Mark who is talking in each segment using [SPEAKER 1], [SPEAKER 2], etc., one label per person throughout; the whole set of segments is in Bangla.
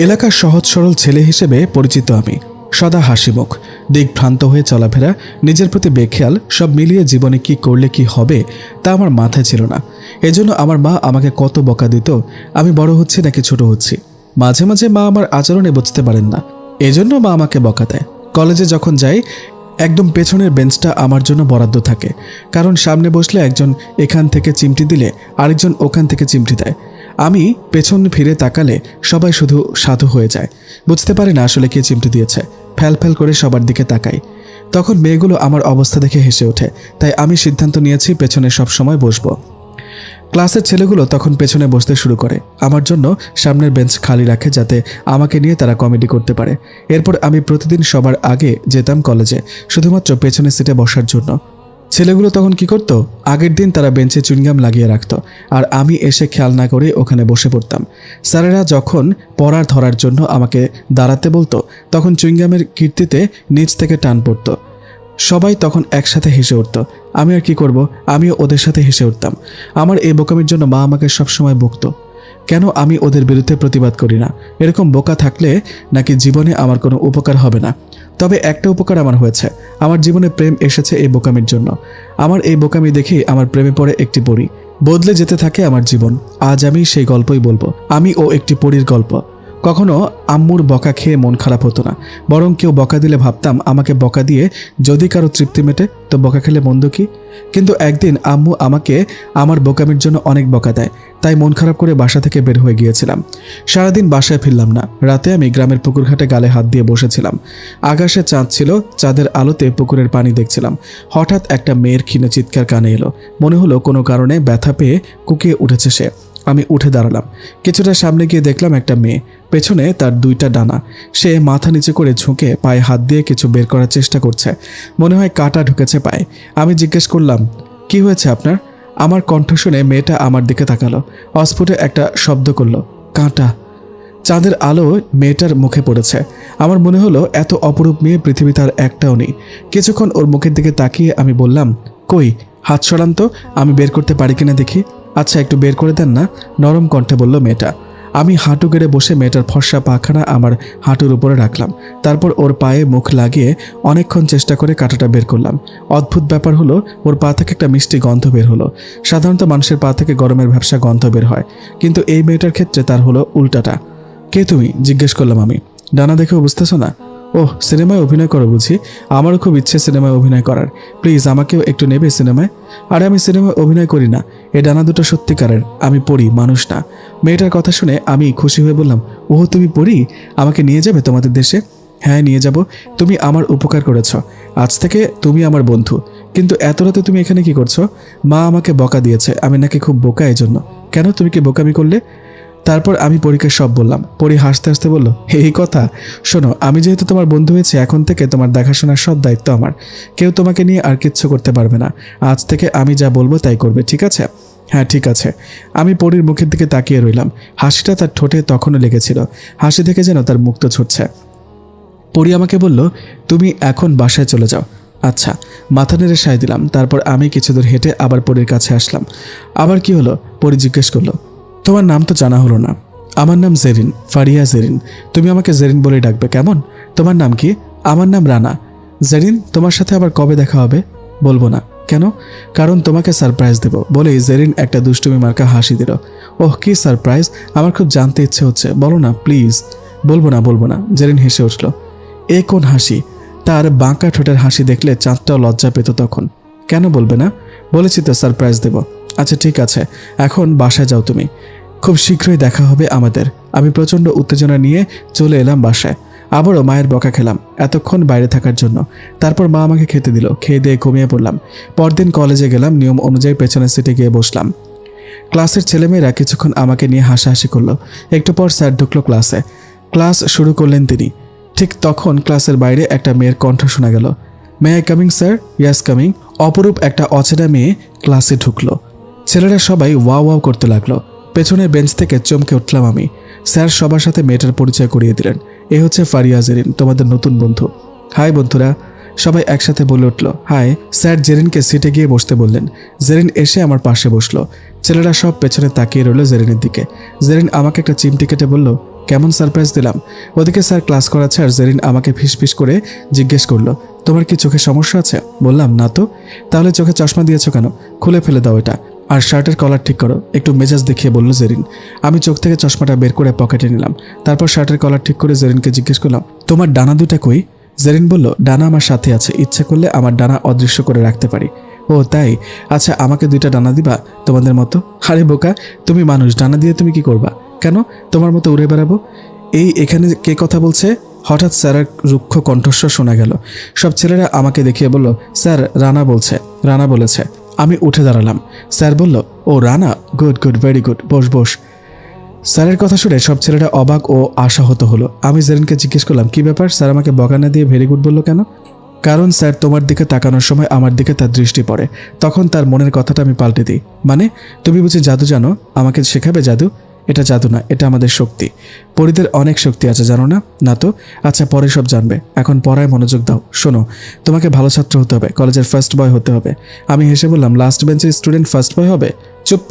[SPEAKER 1] এলাকার সহজ সরল ছেলে হিসেবে পরিচিত আমি। সদা হাসিমুখ, দিকভ্রান্ত হয়ে চলাফেরা, নিজের প্রতি বেখেয়াল, সব মিলিয়ে জীবনে কি করলে কি হবে তা আমার মাথায় ছিল না। এজন্য আমার মা আমাকে কত বকা দিত, আমি বড় হচ্ছি নাকি ছোট হচ্ছি। মাঝে মাঝে মা আমার আচরণে বুঝতে পারেন না, এজন্য মা আমাকে বকা দেয়। কলেজে যখন যাই একদম পেছনের বেঞ্চটা আমার জন্য বরাদ্দ থাকে, কারণ সামনে বসলে একজন এখান থেকে চিমটি দিলে আরেকজন ওখান থেকে চিমটি দেয়। আমি পেছন ফিরে তাকালে সবাই শুধু সাধু হয়ে যায়, বুঝতে পারি না আসলে কে চিমটি দিয়েছে। ফ্যাল ফ্যাল করে সবার দিকে তাকাই, তখন মেয়েগুলো আমার অবস্থা দেখে হেসে ওঠে। তাই আমি সিদ্ধান্ত নিয়েছি পেছনে সব সময় বসবো। ক্লাসের ছেলেগুলো তখন পেছনে বসতে শুরু করে, আমার জন্য সামনের বেঞ্চ খালি রাখে যাতে আমাকে নিয়ে তারা কমেডি করতে পারে। এরপর আমি প্রতিদিন সবার আগে যেতাম কলেজে, শুধুমাত্র পেছনের সিটে বসার জন্য। ছেলেগুলো তখন কি করতো, আগের দিন তারা বেঞ্চে চুইংগাম লাগিয়ে রাখতো, আর আমি এসে খেয়াল না করে ওখানে বসে পড়তাম। স্যারেরা যখন পড়ার ধরার জন্য আমাকে দাঁড়াতে বলতো, তখন চুইংগামের কীর্তিতে নিচ থেকে টান পড়তো। সবাই তখন একসাথে হেসে উঠত। আমি আর কি করব, আমিও ওদের সাথে হেসে উঠতাম। আমার এই বোকামির জন্য মা আমাকে সবসময় বকতো, কেন আমি ওদের বিরুদ্ধে প্রতিবাদ করি না। এরকম বোকা থাকলে নাকি জীবনে আমার কোনো উপকার হবে না। তবে একটা উপকার আমার হয়েছে, আমার জীবনে প্রেম এসেছে এই বোকামির জন্য। আমার এই বোকামি দেখেই আমার প্রেমে পড়ে একটি পরী, বদলে যেতে থাকে আমার জীবন। আজ আমি সেই গল্পই বলবো, আমি ও একটি পরীর গল্প। কখনো আম্মুর বকা খেয়ে মন খারাপ হতো না, বরং কেউ বকা দিলে ভাবতাম আমাকে বকা দিয়ে যদি কারো তৃপ্তি মেটে তো বকা খেলে মন্দ কি। কিন্তু একদিন আম্মু আমাকে আমার বোকামির জন্য অনেক বকা দেয়, তাই মন খারাপ করে বাসা থেকে বের হয়ে গিয়েছিলাম। সারাদিন বাসায় ফিরলাম না। রাতে আমি গ্রামের পুকুরঘাটে গালে হাত দিয়ে বসেছিলাম। আকাশে চাঁদ ছিল, চাঁদের আলোতে পুকুরের পানি দেখছিলাম। হঠাৎ একটা মেয়ের ক্ষীণ চিৎকার কানে এলো, মনে হলো কোনো কারণে ব্যথা পেয়ে কুকিয়ে উঠেছে সে। আমি উঠে দাঁড়ালাম, কিছুটা সামনে গিয়ে দেখলাম একটা মেয়ে, পেছনে তার দুইটা ডানা। সে মাথা নিচে করে ঝুঁকে পায়ে হাত দিয়ে কিছু বের করার চেষ্টা করছে, মনে হয় কাঁটা ঢুকেছে পায়ে। আমি জিজ্ঞেস করলাম, কি হয়েছে আপনার? আমার কণ্ঠ শুনে মেয়েটা আমার দিকে তাকালো, অস্ফুটে একটা শব্দ করলো, কাঁটা। চাঁদের আলো মেয়েটার মুখে পড়েছে। আমার মনে হলো এত অপরূপ মেয়ে পৃথিবীতে আর একটাও নেই। কিছুক্ষণ ওর মুখের দিকে তাকিয়ে আমি বললাম, কই, হাত সরান তো, আমি বের করতে পারি কিনা দেখি। আচ্ছা, একটু বের করে দেন না, নরম কণ্ঠে বলল মেয়েটা। আমি হাঁটু গেড়ে বসে মেয়েটার ফর্সা পাখানা আমার হাঁটুর উপরে রাখলাম। তারপর ওর পায়ে মুখ লাগিয়ে অনেকক্ষণ চেষ্টা করে কাঁটাটা বের করলাম। অদ্ভুত ব্যাপার হলো, ওর পা থেকে একটা মিষ্টি গন্ধ বের হলো। সাধারণত মানুষের পা থেকে গরমের ভ্যাপসা গন্ধ বের হয়, কিন্তু এই মেয়েটার ক্ষেত্রে তার হলো উল্টাটা। কে তুমি, জিজ্ঞেস করলাম আমি। ডানা দেখেও বুঝতেছো না? ওহ, সিনেমায় অভিনয় করো বুঝি? আমারও খুব ইচ্ছে সিনেমায় অভিনয় করার, প্লিজ আমাকেও একটু নেবে সিনেমায়? আরে আমি সিনেমায় অভিনয় করি না, এই ডানা দুটো সত্যিকারের, আমি পড়ি, মানুষ না। মেয়েটার কথা শুনে আমি খুশি হয়ে বললাম, ওহ তুমি পড়ি, আমাকে নিয়ে যাবে তোমাদের দেশে? হ্যাঁ নিয়ে যাব, তুমি আমার উপকার করেছ, আজ থেকে তুমি আমার বন্ধু। কিন্তু এত রাতে তুমি এখানে কি করছো? মা আমাকে বকা দিয়েছে আমি নাকি খুব বোকা, এই জন্য। কেন, তুমি কি বোকামি করলে? তারপর আমি পরীকে সব বললাম। পরী হাসতে হাসতে বলল, এই কথা, শোনো, আমি যেহেতু তোমার বন্ধু হয়েছি, এখন থেকে তোমার দেখাশোনার সব দায়িত্ব আমার। কেউ তোমাকে নিয়ে আর কিচ্ছু করতে পারবে না। আজ থেকে আমি যা বলবো তাই করবে, ঠিক আছে? হ্যাঁ ঠিক আছে। আমি পরীর মুখের দিকে তাকিয়ে রইলাম। হাসিটা তার ঠোঁটে তখনও লেগেছিল, হাসি থেকে যেন তার মুক্ত ছুটছে। পরী আমাকে বলল, তুমি এখন বাসায় চলে যাও। আচ্ছা, মাথা নেড়ে সায় দিলাম। তারপর আমি কিছু দূর হেঁটে আবার পরীর কাছে আসলাম। আবার কি হলো, পরী জিজ্ঞেস করলো। তোমার নাম তো জানা হলো না। আমার নাম জেরিন, ফারিয়া জেরিন। তুমি আমাকে জেরিন বলে ডাকবে, কেমন? তোমার নাম কি? আমার নাম রানা। জেরিন, তোমার সাথে আবার কবে দেখা হবে? বলবো না। কেন? কারণ তোমাকে সারপ্রাইজ দেব, বলেই জেরিন একটা দুষ্টুমি মার্কা হাসি দিল। ওহ, কি সারপ্রাইজ, আমার খুব জানতে ইচ্ছে হচ্ছে, বলো না প্লিজ। বলবো না, জেরিন হেসে উঠল। এ কোন হাসি? তার বাঁকা ঠোঁটের হাসি দেখলে চাঁদটাও লজ্জা পেত তখন। কেন বলবে না? বলেছি তো সারপ্রাইজ দেব। আচ্ছা ঠিক আছে, এখন বাসায় যাও তুমি, খুব শীঘ্রই দেখা হবে আমাদের। আমি প্রচণ্ড উত্তেজনা নিয়ে চলে এলাম বাসায়। আবারও মায়ের বকা খেলাম এতক্ষণ বাইরে থাকার জন্য। তারপর মা আমাকে খেতে দিল, খেয়ে দিয়ে ঘুমিয়ে পড়লাম। পরদিন কলেজে গেলাম, নিয়ম অনুযায়ী পেছনের সিটে গিয়ে বসলাম। ক্লাসের ছেলেমেয়েরা কিছুক্ষণ আমাকে নিয়ে হাসাহাসি করলো। একটু পর স্যার ঢুকলো ক্লাসে। ক্লাস শুরু করলেন তিনি। ঠিক তখন ক্লাসের বাইরে একটা মেয়ের কণ্ঠ শোনা গেল, may I coming sir? Yes coming. অপরূপ একটা অচেনা মেয়ে ক্লাসে ঢুকলো। ছেলেরা সবাই ওয়াও ওয়াও করতে লাগলো। পেছনের বেঞ্চ থেকে চমকে উঠলাম আমি। স্যার সবার সাথে মেয়েটার পরিচয় করিয়ে দিলেন। এ হচ্ছে ফারিয়া জেরিন, তোমাদের নতুন বন্ধু। হাই বন্ধুরা, সবাই একসাথে বলে উঠল হাই। স্যার জেরিনকে সিটে গিয়ে বসতে বললেন। জেরিন এসে আমার পাশে বসলো। ছেলেরা সব পেছনে তাকিয়ে রইল জেরিনের দিকে। জেরিন আমাকে একটা চিমটি কেটে বলল, কেমন সারপ্রাইজ দিলাম। ওদিকে স্যার ক্লাস করাচ্ছে আর জেরিন আমাকে ফিসফিস করে জিজ্ঞেস করলো, তোমার কি চোখে সমস্যা আছে? বললাম না তো। তাহলে চোখে চশমা দিয়েছো কেন? খুলে ফেলে দাও এটা, আর শার্টের কলার ঠিক করো, একটু মেজাজ দেখিয়ে বলল জেরিন। আমি চোখ থেকে চশমাটা বের করে পকেটে নিলাম। তারপর শার্টের কলার ঠিক করে জেরিনকে জিজ্ঞেস করলাম, তোমার ডানা দুটা কই? জেরিন বলল, ডানা আমার সাথে আছে, ইচ্ছা করলে আমার ডানা অদৃশ্য করে রাখতে পারি। ও তাই, আচ্ছা আমাকে 2টা ডানা দিবা তোমাদের মতো? আরে বোকা, তুমি মানুষ, ডানা দিয়ে তুমি কি করবা? কেন তোমার মতো উড়ে বেড়াবো? এখানে কে কথা বলছে? হঠাৎ স্যারের রুক্ষ কণ্ঠস্বর শোনা গেল। সব ছেলেরা আমাকে দেখিয়ে বলল, স্যার রানা বলছে, রানা বলেছে। আমি উঠে দাঁড়ালাম। স্যার বলল, ও Rana, good good, very good, boss boss. স্যারের কথা শুনে সব ছেলেরা অবাক ও আশাহত হলো। আমি জেরিনকে জিজ্ঞেস করলাম, কি ব্যাপার, স্যার আমাকে বকানা দিয়ে ভেরি গুড বললো কেন? কারণ স্যার তোমার দিকে তাকানোর সময় আমার দিকে তার দৃষ্টি পড়ে, তখন তার মনের কথাটা আমি পাল্টে দিই। মানে তুমি বুঝি জাদু জানো? আমাকে শেখাবে জাদু? এটা জাদু না, এটা আমাদের শক্তি। পরীদের অনেক শক্তি আছে, জানো না? না তো? আচ্ছা পরে সব জানবে, এখন পড়ায় মনোযোগ দাও। শোনো, তোমাকে ভালো ছাত্র হতে হবে, কলেজের ফার্স্ট বয় হতে হবে। আমি হেসে বললাম, লাস্ট বেঞ্চের স্টুডেন্ট ফার্স্ট বয় হবে? চুপ।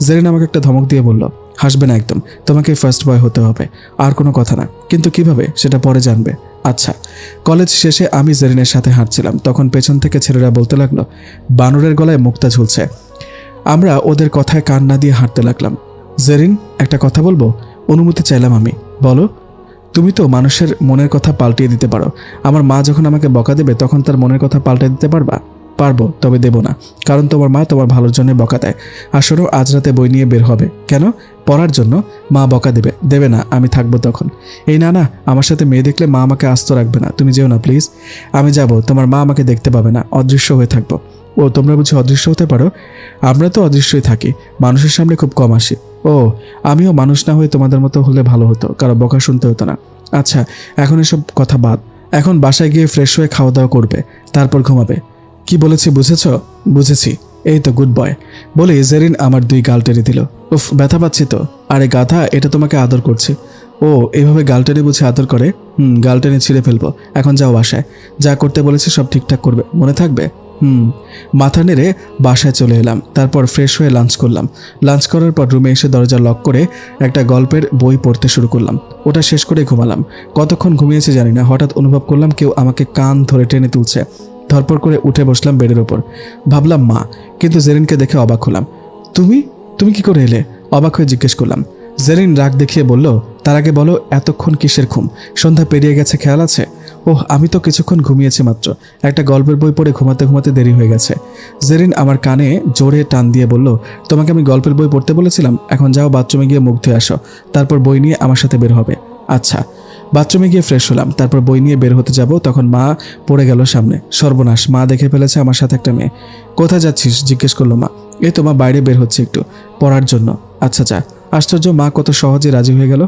[SPEAKER 1] জেরিন আমাকে একটা ধমক দিয়ে বলল, হাসবে না একদম, তোমাকে ফার্স্ট বয় হতে হবে, আর কোনো কথা না। কিন্তু কিভাবে সেটা পরে জানবে। আচ্ছা। কলেজ শেষে আমি জেরিনের সাথে হাঁটছিলাম, তখন পেছন থেকে ছেলেরা বলতে লাগলো, বানরের গলায় মুক্তা ঝুলছে। আমরা ওদের কথায় কান না দিয়ে হাঁটতে লাগলাম। জেরিন, একটা কথা বলবো? অনুমতি চাইলাম আমি। বলো। তুমি তো মানুষের মনের কথা পাল্টিয়ে দিতে পারো। আমার মা যখন আমাকে বকা দেবে তখন তার মনের কথা পাল্টে দিতে পারবা? পারবো, তবে দেব না, কারণ তোমার মা তোমার ভালোর জন্য বকা দেয়। আসলে আজ রাতে বই নিয়ে বের হবে কেন? পড়ার জন্য। মা বকা দেবে? দেবে না, আমি থাকবো তখন। এই না না, আমার সাথে মেয়ে দেখলে মা আমাকে আস্ত রাখবে না, তুমি যেও না প্লিজ। আমি যাব, তোমার মা আমাকে দেখতে পাবে না, অদৃশ্য হয়ে থাকবো। ও তোমরা বুঝি অদৃশ্য হতে পারো? আমরা তো অদৃশ্যই থাকি, মানুষের সামনে খুব কম আসি। ও, আমিও মানুষ না হয়ে তোমাদের মতো হলে ভালো হতো, কারো বকা শুনতে হতো না। আচ্ছা এখন এসব কথা বাদ, এখন বাসায় গিয়ে ফ্রেশ হয়ে খাওয়া দাওয়া করবে, তারপর ঘুমাবে। কি বলেছি বুঝেছ? বুঝেছি। এই তো গুড বয়। বলে জেরিন আমার 2 গাল টেনে দিল। উফ, ব্যথা পাচ্ছি তো। আরে গাধা, এটা তোমাকে আদর করছে। ও এভাবে গাল টেনে বুঝে আদর করে? গাল টেনে ছিঁড়ে ফেলবো। এখন যাও বাসায়, যা করতে বলেছি সব ঠিকঠাক করবে, মনে থাকবে? মাথা নেড়ে বাসায় চলে এলাম। তারপর ফ্রেশ হয়ে লাঞ্চ করলাম। লাঞ্চ করার পর রুমে এসে দরজা লক করে একটা গল্পের বই পড়তে শুরু করলাম। ওটা শেষ করে ঘুমালাম। কতক্ষণ ঘুমিয়েছি জানি না, হঠাৎ অনুভব করলাম কেউ আমাকে কান ধরে টেনে তুলছে। ধরপড় করে উঠে বসলাম বেডের ওপর। ভাবলাম মা, কিন্তু জেরিনকে দেখে অবাক হলাম। তুমি তুমি কি করে এলে? অবাক হয়ে জিজ্ঞেস করলাম। জেরিন রাগ দেখিয়ে বলল, তার আগে বলো এতক্ষণ কিসের ঘুম? সন্ধ্যা পেরিয়ে গেছে, খেয়াল আছে? ওহ, আমি তো কিছুক্ষণ ঘুমিয়েছি মাত্র, একটা গল্পের বই পড়ে ঘুমাতে ঘুমাতে দেরি হয়ে গেছে। জেরিন আমার কানে জোরে টান দিয়ে বলল, তোমাকে আমি গল্পের বই পড়তে বলেছিলাম, এখন যাও বাথরুমে গিয়ে মুখ ধুয়ে আসো, তারপর বই নিয়ে আমার সাথে বের হবে। আচ্ছা। বাথরুমে গিয়ে ফ্রেশ হলাম, তারপর বই নিয়ে বের হতে যাব, তখন মা পড়ে গেল সামনে। সর্বনাশ, মা দেখে ফেলেছে আমার সাথে একটা মেয়ে। কোথায় যাচ্ছিস জিজ্ঞেস করলো মা। এই তো মা, বাইরে বের হচ্ছে একটু পড়ার জন্য। আচ্ছা যা। আশ্চর্য, মা কত সহজে রাজি হয়ে গেল,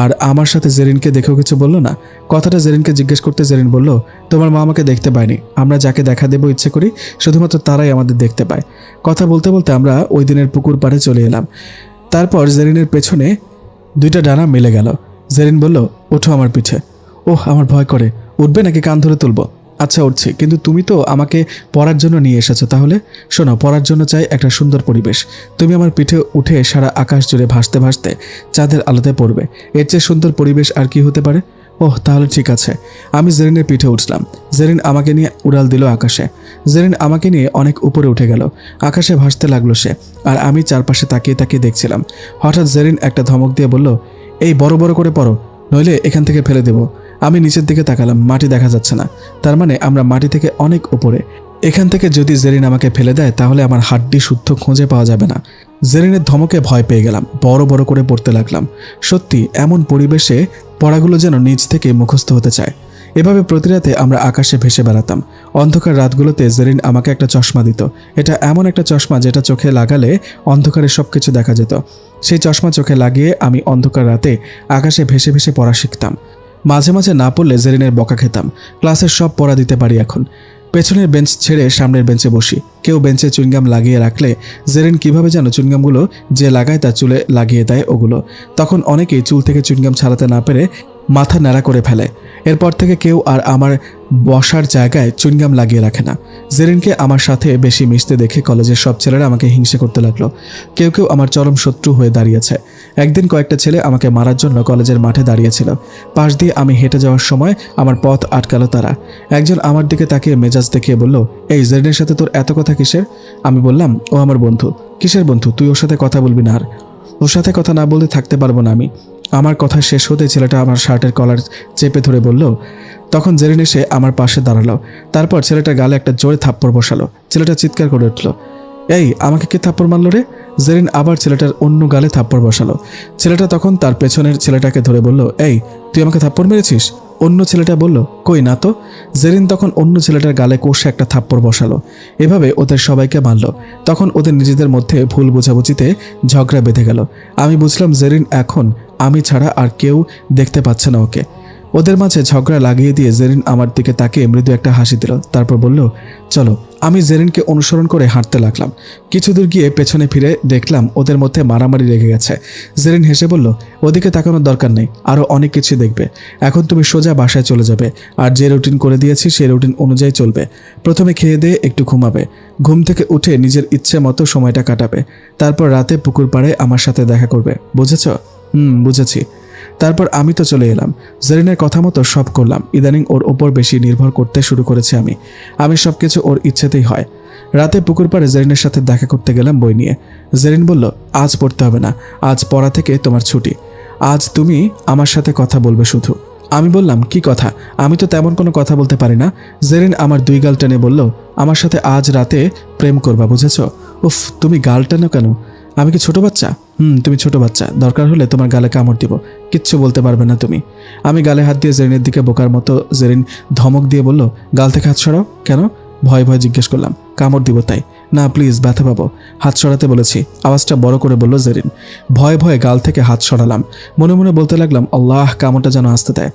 [SPEAKER 1] আর আমার সাথে জেরিনকে দেখেও কিছু বলল না। কথাটা জেরিনকে জিজ্ঞেস করতে জেরিন বলল, তোমার মা আমাকে দেখতে পায়নি, আমরা যাকে দেখা দেবো ইচ্ছে করি শুধুমাত্র তারাই আমাদের দেখতে পায়। কথা বলতে বলতে আমরা ওই দিনের পুকুর পাড়ে চলে এলাম। তারপর জেরিনের পেছনে 2টা ডানা মিলে গেল। জেরিন বলল, ওঠো আমার পিঠে। ওহ, আমার ভয় করে। উঠবে নাকি কান ধরে তুলবো? আচ্ছা উঠছি, কিন্তু তুমি তো আমাকে পড়ার জন্য নিয়ে এসেছো, তাহলে শোনো, পড়ার জন্য চাই একটা সুন্দর পরিবেশ। তুমি আমার পিঠে উঠে সারা আকাশ জুড়ে ভাসতে ভাসতে চাঁদের আলোতে পড়বে, এর চেয়ে সুন্দর পরিবেশ আর কি হতে পারে? ওহ তাহলে ঠিক আছে। আমি জেরিনের পিঠে উঠলাম। জেরিন আমাকে নিয়ে উড়াল দিল আকাশে। জেরিন আমাকে নিয়ে অনেক উপরে উঠে গেল, আকাশে ভাসতে লাগলো সে, আর আমি চারপাশে তাকিয়ে তাকিয়ে দেখছিলাম। হঠাৎ জেরিন একটা ধমক দিয়ে বলল, এই বড় বড় করে পড়ো, নইলে এখান থেকে ফেলে দেব। আমি নিচের দিকে তাকালাম, মাটি দেখা যাচ্ছে না, তার মানে আমরা মাটি থেকে অনেক উপরে। এখান থেকে যদি জেরিন আমাকে ফেলে দেয় তাহলে আমার হাড্ডি শুদ্ধ খুঁজে পাওয়া যাবে না। জেরিনের ধমকে ভয় পেয়ে গেলাম, বড় বড় করে পড়তে লাগলাম। সত্যি এমন পরিবেশে পড়াগুলো যেন নিজ থেকে মুখস্থ হতে চায়। এভাবে প্রতি রাতে আমরা আকাশে ভেসে বেড়াতাম। অন্ধকার রাতগুলোতে জেরিন আমাকে একটা চশমা দিত। এটা এমন একটা চশমা যেটা চোখে লাগালে অন্ধকারে সবকিছু দেখা যেত। সেই চশমা চোখে লাগিয়ে আমি অন্ধকার রাতে আকাশে ভেসে ভেসে পড়া শিখতাম। মাঝে মাঝে না পড়লে জেরিনের বকা খেতাম। ক্লাসের সব পড়া দিতে পারি এখন। পেছনের বেঞ্চ ছেড়ে সামনের বেঞ্চে বসি। কেউ বেঞ্চে চুইংগাম লাগিয়ে রাখলে জেরিন কিভাবে যেন চুইংগামগুলো যে লাগায় তার চুলে লাগিয়ে দেয় ওগুলো। তখন অনেকেই চুল থেকে চুইংগাম ছাড়াতে না পেরে মাথা ন্যাড়া করে ফেলে। এরপর থেকে কেউ আর আমার বসার জায়গায় চুইংগাম লাগিয়ে রাখে না। জেরিনকে আমার সাথে বেশি মিশতে দেখে কলেজের সব ছেলেরা আমাকে হিংসে করতে লাগলো। কেউ কেউ আমার চরম শত্রু হয়ে দাঁড়িয়েছে। একদিন কয়েকটা ছেলে আমাকে মারার জন্য কলেজের মাঠে দাঁড়িয়েছিল। পাশ দিয়ে আমি হেঁটে যাওয়ার সময় আমার পথ আটকালো তারা। একজন আমার দিকে তাকিয়ে মেজাজ দেখিয়ে বলল, এই জেরিনের সাথে তোর এত কথা কিসের? আমি বললাম, ও আমার বন্ধু। কিসের বন্ধু? তুই ওর সাথে কথা বলবি না আর। ওর সাথে কথা না বলতে থাকতে পারবো না আমি। আমার কথা শেষ হতে ছেলেটা আমার শার্টের কলার চেপে ধরে বলল। তখন জেরিন এসে আমার পাশে দাঁড়ালো। তারপর ছেলেটার গালে একটা জোরে থাপ্পড় বসালো। ছেলেটা চিৎকার করে উঠল, এই আমাকে কে থাপ্পড় মারল রে? জেরিন আবার ছেলেটার অন্য গালে থাপ্পড় বসালো। ছেলেটা তখন তার পেছনের ছেলেটাকে ধরে বলল, এই তুই আমাকে থাপ্পড় মেরেছিস? অন্য ছেলেটা বলল, কই না তো। জেরিন তখন অন্য ছেলেটার গালে কষে একটা থাপ্পড় বসালো। এভাবে ওদের সবাইকে মারল। তখন ওদের নিজেদের মধ্যে ভুল বোঝাবুঝিতে ঝগড়া বেঁধে গেল। আমি বুঝলাম জেরিন এখন আমি ছাড়া আর কেউ দেখতে পাচ্ছে না ওকে। ওদের মাঝে ঝগড়া লাগিয়ে দিয়ে জেরিন আমার দিকে তাকিয়ে মৃদু একটা হাসি দিল। তারপর বলল, চলো। আমি জেরিনকে অনুসরণ করে হাঁটতে লাগলাম। কিছু দূর গিয়ে পেছনে ফিরে দেখলাম ওদের মধ্যে মারামারি লেগে গেছে। জেরিন হেসে বলল, ওদিকে তাকানোর দরকার নেই, আরও অনেক কিছু দেখবে। এখন তুমি সোজা বাসায় চলে যাবে, আর যে রুটিন করে দিয়েছি সেই রুটিন অনুযায়ী চলবে। প্রথমে খেয়ে দিয়ে একটু ঘুমাবে, ঘুম থেকে উঠে নিজের ইচ্ছে মতো সময়টা কাটাবে। তারপর রাতে পুকুর পাড়ে আমার সাথে দেখা করবে, বুঝেছ? বুঝেছি। তারপর আমি তো চলে এলাম। জেরিনের কথা মতো সব করলাম। ইদানিং ওর ওপর বেশি নির্ভর করতে শুরু করেছি আমি সব কিছু ওর ইচ্ছেতেই হয়। রাতে পুকুর পাড়ে জেরিনের সাথে দেখা করতে গেলাম বই নিয়ে। জেরিন বলল, আজ পড়তে হবে না, আজ পড়া থেকে তোমার ছুটি। আজ তুমি আমার সাথে কথা বলবে শুধু। আমি বললাম, কি কথা? আমি তো তেমন কোনো কথা বলতে পারি না। জেরিন আমার দুই গাল টেনে বলল, আমার সাথে আজ রাতে প্রেম করবা, বুঝেছ? উফ, তুমি গাল টেনো কেন? আমি কি ছোট বাচ্চা? তুমি ছোট বাচ্চা। দরকার হলে তোমার গালে কামড় দিব, কিচ্ছু বলতে পারবে না তুমি। আমি গালে হাত দিয়ে জেরিনের দিকে বোকার মতো। জেরিন ধমক দিয়ে বলল, গাল থেকে হাত সরাও। কেন? ভয় ভয় জিজ্ঞেস করলাম। কামড় দিব তাই। না প্লিজ, ব্যথা পাবো। হাত সরাতে বলেছি। আওয়াজটা বড় করে বলল জেরিন। ভয়ে ভয়ে গাল থেকে হাত সরালাম। মনে মনে বলতে লাগলাম, আল্লাহ, কামড়টা যেন আসতে দেয়।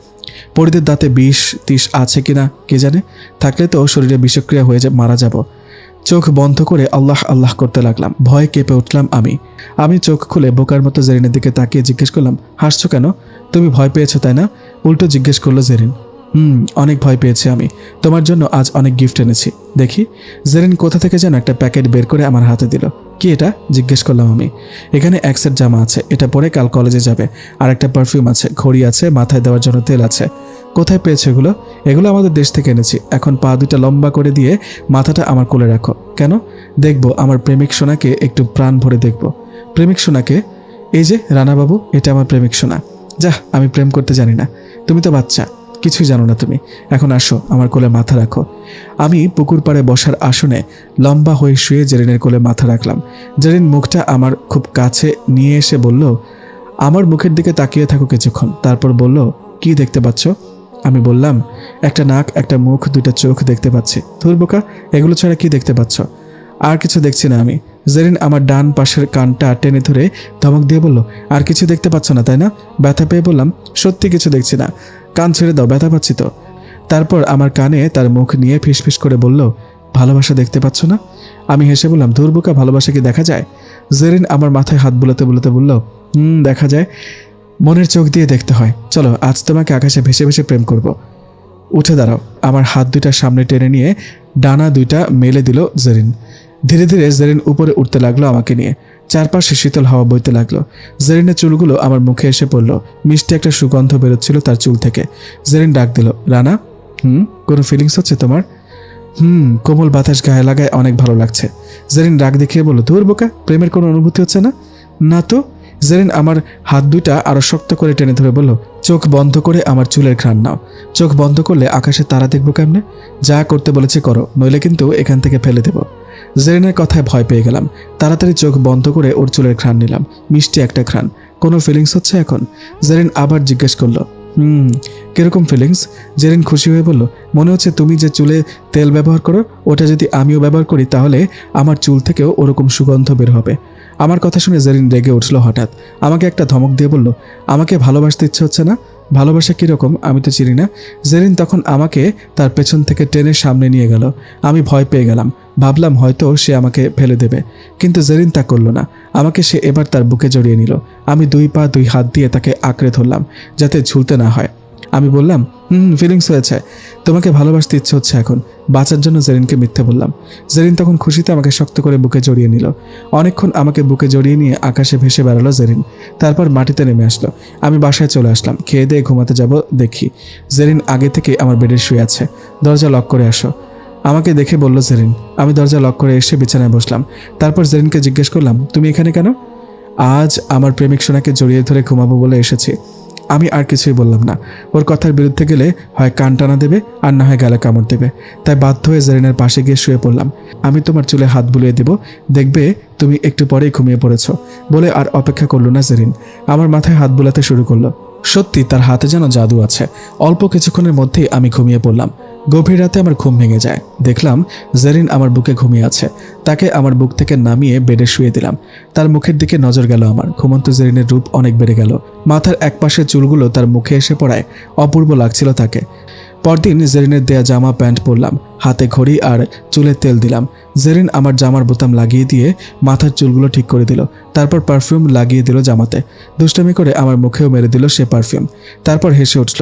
[SPEAKER 1] পরিদের দাঁতে 20-30 আছে কিনা কে জানে। থাকলে তো শরীরে বিষক্রিয়া হয়ে মারা যাব। চোখ বন্ধ করে আল্লাহ আল্লাহ করতে লাগলাম। ভয়ে কেঁপে উঠলাম আমি চোখ খুলে বোকার মতো জেরিনের দিকে তাকিয়ে জিজ্ঞেস করলাম, হাসছো কেন? তুমি ভয় পেয়েছো তাই না? উল্টো জিজ্ঞেস করলো জেরিন। অনেক ভয় পেয়েছি আমি। তোমার জন্য আজ অনেক গিফট এনেছি, দেখি। জেরিন কোথা থেকে যেন একটা প্যাকেট বের করে আমার হাতে দিল। কি এটা? জিজ্ঞেস করলাম আমি। এখানে এক সেট জামা আছে, এটা পরে কাল কলেজে যাবে। আর একটা পারফিউম আছে, ঘড়ি আছে, মাথায় দেওয়ার জন্য তেল আছে। কোথায় পেয়েছো এগুলো? এগুলো আমাদের দেশ থেকে এনেছি। এখন পা দুটা লম্বা করে দিয়ে মাথাটা আমার কোলে রাখো। কেন? দেখবো আমার প্রেমিক সোনাকে, একটু প্রাণ ভরে দেখবো। প্রেমিক সোনাকে? এই যে রানাবাবু, এটা আমার প্রেমিক সোনা। যাহ, আমি প্রেম করতে জানি না। তুমি তো বাচ্চা, কিছুই জানো না তুমি। এখন আসো, আমার কোলে মাথা রাখো। আমি পুকুর পাড়ে বসার আসনে লম্বা হয়ে শুয়ে জেরিনের কোলে মাথা রাখলাম। জেরিন মুখটা আমার খুব কাছে নিয়ে এসে বলল, আমার মুখের দিকে তাকিয়ে থাকো কিছুক্ষণ। তারপর বলল, কি দেখতে পাচ্ছ? আমি বললাম, একটা নাক, একটা মুখ, দুইটা চোখ দেখতে পাচ্ছি। ধুর বোকা, এগুলো ছাড়া কি দেখতে পাচ্ছ? আর কিছু দেখছি না আমি। জেরিন আমার ডান পাশের কানটা টেনে ধরে ধমক দিয়ে বলল, আর কিছু দেখতে পাচ্ছ না তাই না? ব্যথা পেয়ে বললাম, সত্যি কিছু দেখছি না। কান ছেড়ে দাও, ব্যথা পাচ্ছি তো। তারপর আমার কানে তার মুখ নিয়ে ফিসফিস করে বলল, ভালোবাসা দেখতে পাচ্ছ না? আমি হেসে বললাম, ধুর বোকা, ভালোবাসা কি দেখা যায়? জেরিন আমার মাথায় হাত বুলাতে বুলাতে বলল, দেখা যায়, মনের চোখ দিয়ে দেখতে হয়। চলো, আজ তোমাকে আকাশে ভেসে ভেসে প্রেম করব। উঠে দাঁড়াও। আমার হাত দুইটা সামনে টেনে নিয়ে ডানা দুইটা মেলে দিল জেরিন। ধীরে ধীরে জেরিন উপরে উঠতে লাগলো আমাকে নিয়ে। চারপাশে শীতল হাওয়া বইতে লাগলো। জেরিনের চুলগুলো আমার মুখে এসে পড়লো। মিষ্টি একটা সুগন্ধ বেরোচ্ছিল তার চুল থেকে। জেরিন ডাক দিল, রানা। কোনো ফিলিংস হচ্ছে তোমার? কোমল বাতাস গায়ে লাগায় অনেক ভালো লাগছে। জেরিন রাগ দেখিয়ে বলল, ধুর বোকা, প্রেমের কোনো অনুভূতি হচ্ছে না? না তো। জেরিন আমার হাত দুইটা আরো শক্ত করে টেনে ধরে বলল, চোখ বন্ধ করে আমার চুলের ঘ্রাণ নাও। চোখ বন্ধ করলে আকাশে তারা দেখবো কেমনে? যা করতে বলেছে করো, নইলে কিন্তু এখান থেকে ফেলে দেব। জেরিনের কথায় ভয় পেয়ে গেলাম। তাড়াতাড়ি চোখ বন্ধ করে ওর চুলের ঘ্রাণ নিলাম। মিষ্টি একটা ঘ্রাণ। কোনো ফিলিংস হচ্ছে এখন? জেরিন আবার জিজ্ঞেস করলো, কিরকম ফিলিংস? জেরিন খুশি হয়ে বলল, মনে হচ্ছে তুমি যে চুলে তেল ব্যবহার করো, ওটা যদি আমিও ব্যবহার করি তাহলে আমার চুল থেকেও ওরকম সুগন্ধ বের হবে। আমার কথা শুনে জেরিন রেগে উঠলো হঠাৎ। আমাকে একটা ধমক দিয়ে বলল, আমাকে ভালোবাসতে ইচ্ছে হচ্ছে না? ভালোবাসা কীরকম আমি তো চিনি না। জেরিন তখন আমাকে তার পেছন থেকে টেনে সামনে নিয়ে গেল। আমি ভয় পেয়ে গেলাম। ভাবলাম হয়তো সে আমাকে ফেলে দেবে, কিন্তু জেরিন তা করলো না। আমাকে সে এবার তার বুকে জড়িয়ে নিল। আমি দুই পা দুই হাত দিয়ে তাকে আঁকড়ে ধরলাম যাতে ঝুলতে না হয়। আমি বললাম, ফিলিংস হয়েছে, তোমাকে ভালোবাসতে ইচ্ছে হচ্ছে এখন। বাঁচার জন্য জেরিনকে মিথ্যে বললাম। জেরিন তখন খুশিতে আমাকে শক্ত করে বুকে জড়িয়ে নিল। অনেকক্ষণ আমাকে বুকে জড়িয়ে নিয়ে আকাশে ভেসে বেড়ালো জেরিন। তারপর মাটিতে নেমে আসলো। আমি বাসায় চলে আসলাম। খেয়ে দিয়ে ঘুমাতে যাব, দেখি জেরিন আগে থেকে আমার বেডে শুয়ে আছে। দরজা লক করে আসো, আমাকে দেখে বলল জেরিন। আমি দরজা লক করে এসে বিছানায় বসলাম। তারপর জেরিনকে জিজ্ঞেস করলাম, তুমি এখানে কেন? আজ আমার প্রেমিক সোনাকে জড়িয়ে ধরে ঘুমাবো বলে এসেছি। আমি আর কিছুই বললাম না। ওর কথার বিরুদ্ধে গেলে হয় কান টানা দেবে আর না হয় গালে কামড় দেবে। তাই বাধ্য হয়ে জেরিনের পাশে গিয়ে শুয়ে পড়লাম। আমি তোমার চুলে হাত বুলিয়ে দেব, দেখবে তুমি একটু পরেই ঘুমিয়ে পড়েছ বলে আর অপেক্ষা করলো না জেরিন। আমার মাথায় হাত বুলাতে শুরু করলো। সত্যি তার হাতে যেন জাদু আছে। অল্প কিছুক্ষণের মধ্যেই আমি ঘুমিয়ে পড়লাম। গভীর রাতে আমার ঘুম ভেঙে যায়। দেখলাম জেরিন আমার বুকে ঘুমিয়ে আছে। তাকে আমার বুক থেকে নামিয়ে বেডে শুয়ে দিলাম। তার মুখের দিকে নজর গেল আমার। ঘুমন্ত জেরিনের রূপ অনেক বেড়ে গেল। মাথার একপাশে চুলগুলো তার মুখে এসে পড়ায় অপূর্ব লাগছিল তাকে। পরদিন জেরিনের দেয়া জামা প্যান্ট পরলাম, হাতে ঘড়ি আর চুলে তেল দিলাম। জেরিন আমার জামার বোতাম লাগিয়ে দিয়ে মাথার চুলগুলো ঠিক করে দিল। তারপর পারফিউম লাগিয়ে দিল জামাতে। দুষ্টামি করে আমার মুখেও মেরে দিল সে পারফিউম। তারপর হেসে উঠল।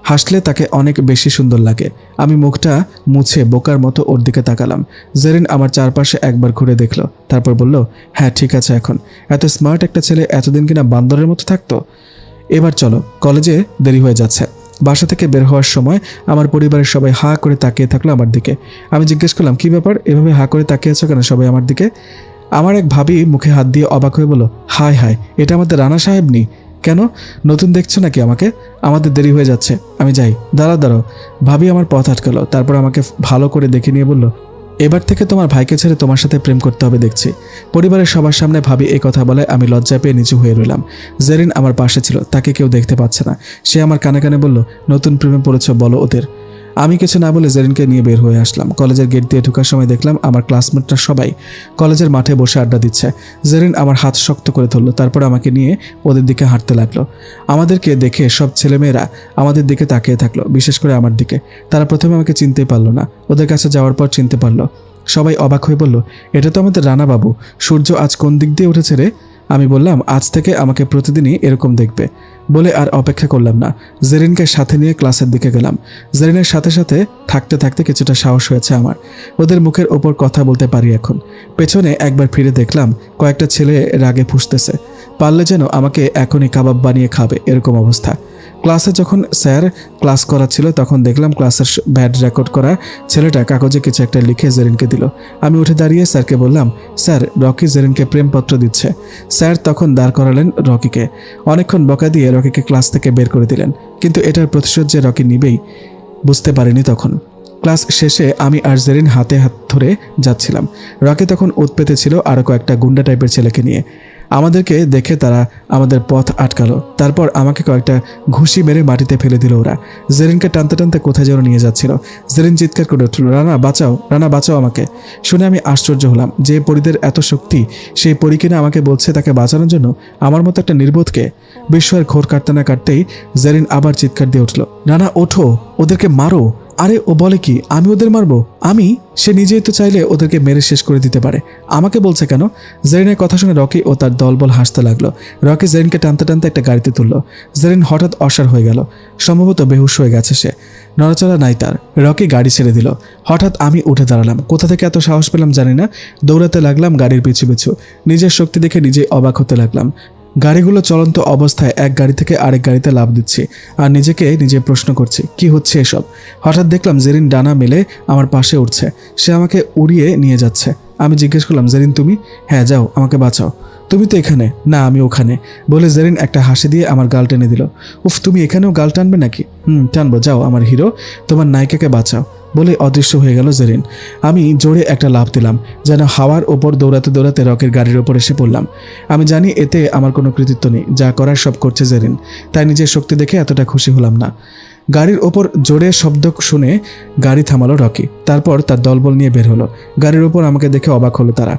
[SPEAKER 1] হাসলে তাকে অনেক বেশি সুন্দর লাগে। আমি মুখটা মুছে বোকার মতো ওর দিকে তাকালাম। জেরিন আমার চারপাশে একবার ঘুরে দেখলো। তারপর বলল, হ্যাঁ ঠিক আছে এখন। এত স্মার্ট একটা ছেলে এতদিন কিনা বান্দরের মতো থাকতো। এবার চলো, কলেজে দেরি হয়ে যাচ্ছে। বাসা থেকে বের হওয়ার সময় আমার পরিবারের সবাই হা করে তাকিয়ে থাকলো আমার দিকে। আমি জিজ্ঞেস করলাম, কি ব্যাপার, এভাবে হা করে তাকিয়েছো কেন সবাই আমার দিকে? আমার এক ভাবি মুখে হাত দিয়ে অবাক হয়ে বলল, হায় হায়, এটা আমাদের রানা সাহেব নি? কেন, নতুন দেখছো নাকি আমাকে? আমাদের দেরি হয়ে যাচ্ছে, আমি যাই। দাঁড়াও। ভাবি আমার পথ আটকালো। তারপর আমাকে ভালো করে দেখে নিয়ে বলল, এবার থেকে তোমার ভাইকে ছেড়ে তোমার সাথে প্রেম করতে হবে দেখছি। পরিবারের সবার সামনে ভাবি এই কথা বলে আমি লজ্জা পেয়ে নিচু হয়ে রইলাম। জেরিন আমার পাশে ছিল, তাকে কেউ দেখতে পাচ্ছে না। সে আমার কানে কানে বলল, নতুন প্রেমে পড়েছ বলো ওদের। আমি কিছু না বলে জেরিনকে নিয়ে বের হয়ে আসলাম। কলেজের গেট দিয়ে ঢোকার সময় দেখলাম আমার ক্লাসমেটরা সবাই কলেজের মাঠে বসে আড্ডা দিচ্ছে। জেরিন আমার হাত শক্ত করে ধরলো। তারপর আমাকে নিয়ে ওদের দিকে হাঁটতে লাগলো। আমাদেরকে দেখে সব ছেলেমেয়েরা আমাদের দিকে তাকিয়ে থাকলো, বিশেষ করে আমার দিকে। তারা প্রথমে আমাকে চিনতেই পারলো না। ওদের কাছে যাওয়ার পর চিনতে পারলো। সবাই অবাক হয়ে বলল, এটা তো আমাদের রানা বাবু। সূর্য আজ কোন দিক দিয়ে উঠেছে রে? আমি বললাম, আজ থেকে আমাকে প্রতিদিনই এরকম দেখবে। বলে আর অপেক্ষা করলাম না। জেরিনকে সাথে নিয়ে ক্লাসের দিকে গেলাম। জেরিনের সাথে সাথে থাকতে থাকতে কিছুটা সাহস হয়েছে আমার। ওদের মুখের ওপর কথা বলতে পারি এখন। পেছনে একবার ফিরে দেখলাম কয়েকটা ছেলে রাগে ফুঁসতেছে। পারলে যেন আমাকে এখনই কাবাব বানিয়ে খাবে এরকম অবস্থা। ক্লাসে যখন স্যার ক্লাস করাচ্ছিল তখন দেখলাম ক্লাসের ব্যাড রেকর্ড করা ছেলেটা কাগজে কিছু একটা লিখে জেরিনকে দিল। আমি উঠে দাঁড়িয়ে স্যারকে বললাম, স্যার, রকি জেরিনকে প্রেমপত্র দিচ্ছে। স্যার তখন দাঁড় করালেন রকিকে। অনেকক্ষণ বকা দিয়ে রকিকে ক্লাস থেকে বের করে দিলেন। কিন্তু এটার প্রতিশোধ যে রকি নিবেই বুঝতে পারিনি তখন। ক্লাস শেষে আমি আর জেরিন হাতে হাত ধরে যাচ্ছিলাম। রকি তখন উৎপেতে ছিল আরও কয়েকটা গুন্ডা টাইপের ছেলেকে নিয়ে। আমাদেরকে দেখে তারা আমাদের পথ আটকালো। তারপর আমাকে কয়েকটা ঘুষি মেরে মাটিতে ফেলে দিল ওরা। জেরিনকে টানতে টানতে কোথায় যেন নিয়ে যাচ্ছিল। জেরিন চিৎকার করে উঠল, রানা বাঁচাও, রানা বাঁচাও আমাকে। শুনে আমি আশ্চর্য হলাম, যে পরীদের এত শক্তি সেই পরী কিনা আমাকে বলছে তাকে বাঁচানোর জন্য। আমার মতো একটা নির্বোধকে। বিস্ময়ের ঘোর কাটতে না কাটতেই জেরিন আবার চিৎকার দিয়ে উঠল, রানা ওঠো, ওদেরকে মারো। আরে ও বলে কি, আমি ওদের মারবো? আমি? সে নিজেই তো চাইলে ওদেরকে মেরে শেষ করে দিতে পারে, আমাকে বলছে কেন? জেরিনের কথা শুনে রকি ও তার দলবল হাসতে লাগলো। রকি জেরিনকে টানতে টানতে একটা গাড়িতে তুললো। জেরিন হঠাৎ অসাড় হয়ে গেল। সম্ভবত বেহুশ হয়ে গেছে সে। নড়াচড়া নাই তার। রকি গাড়ি ছেড়ে দিল। হঠাৎ আমি উঠে দাঁড়ালাম। কোথা থেকে এত সাহস পেলাম জানি না। দৌড়াতে লাগলাম গাড়ির পিছু পিছু। নিজের শক্তি দেখে নিজেই অবাক হতে লাগলাম। গাড়িগুলো চলন্ত অবস্থায় এক গাড়ি থেকে আরেক গাড়িতে লাফ দিচ্ছি আর নিজেকে নিজে প্রশ্ন করছি, কি হচ্ছে এসব? হঠাৎ দেখলাম জেরিন ডানা মেলে আমার পাশে উঠছে। সে আমাকে উড়িয়ে নিয়ে যাচ্ছে। আমি জিজ্ঞেস করলাম, জেরিন তুমি? হ্যাঁ, যাও, আমাকে বাঁচাও। তুমি তো এখানে না, আমি ওখানে বলে জেরিন একটা হাসি দিয়ে আমার গাল টেনে দিল। উফ, তুমি এখানেও গাল টানবে নাকি? টানবো, যাও আমার হিরো, তোমার নায়িকাকে বাঁচাও বলে অদৃশ্য হয়ে গেল জেরিন। আমি জোরে একটা লাফ দিলাম, যেন হাওয়ার ওপর দৌড়াতে দৌড়াতে রকের গাড়ির ওপর এসে পড়লাম। আমি জানি এতে আমার কোনো কৃতিত্ব নেই, যা করার সব করছে জেরিন, তাই নিজের শক্তি দেখে এতটা খুশি হলাম না। গাড়ির ওপর জোরে শব্দ শুনে গাড়ি থামালো রকি। তারপর তার দলবল নিয়ে বের হলো। গাড়ির ওপর আমাকে দেখে অবাক হলো তারা।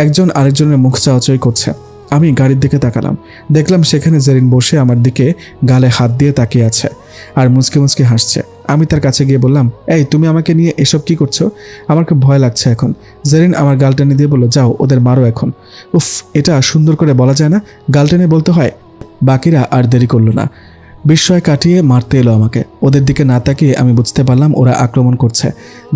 [SPEAKER 1] একজন আরেকজনের মুখ চাওয়াচাই করছে। আমি গাড়ির দিকে তাকালাম। দেখলাম সেখানে জেরিন বসে আমার দিকে গালে হাত দিয়ে তাকিয়ে আছে আর মুচকে মুচকে হাসছে। আমি তার কাছে গিয়ে বললাম, এই তুমি আমাকে নিয়ে এসব কি করছো? আমার খুব ভয় লাগছে এখন। জেরিন আমার গাল টেনে দিয়ে বলল, যাও ওদের মারো এখন। উফ, এটা সুন্দর করে বলা যায় না, গাল টেনে বলতে হয়। বাকিরা আর দেরি করলো না। বিস্ময় কাটিয়ে মারতে এলো আমাকে। ওদের দিকে না তাকিয়ে আমি বুঝতে পারলাম ওরা আক্রমণ করছে।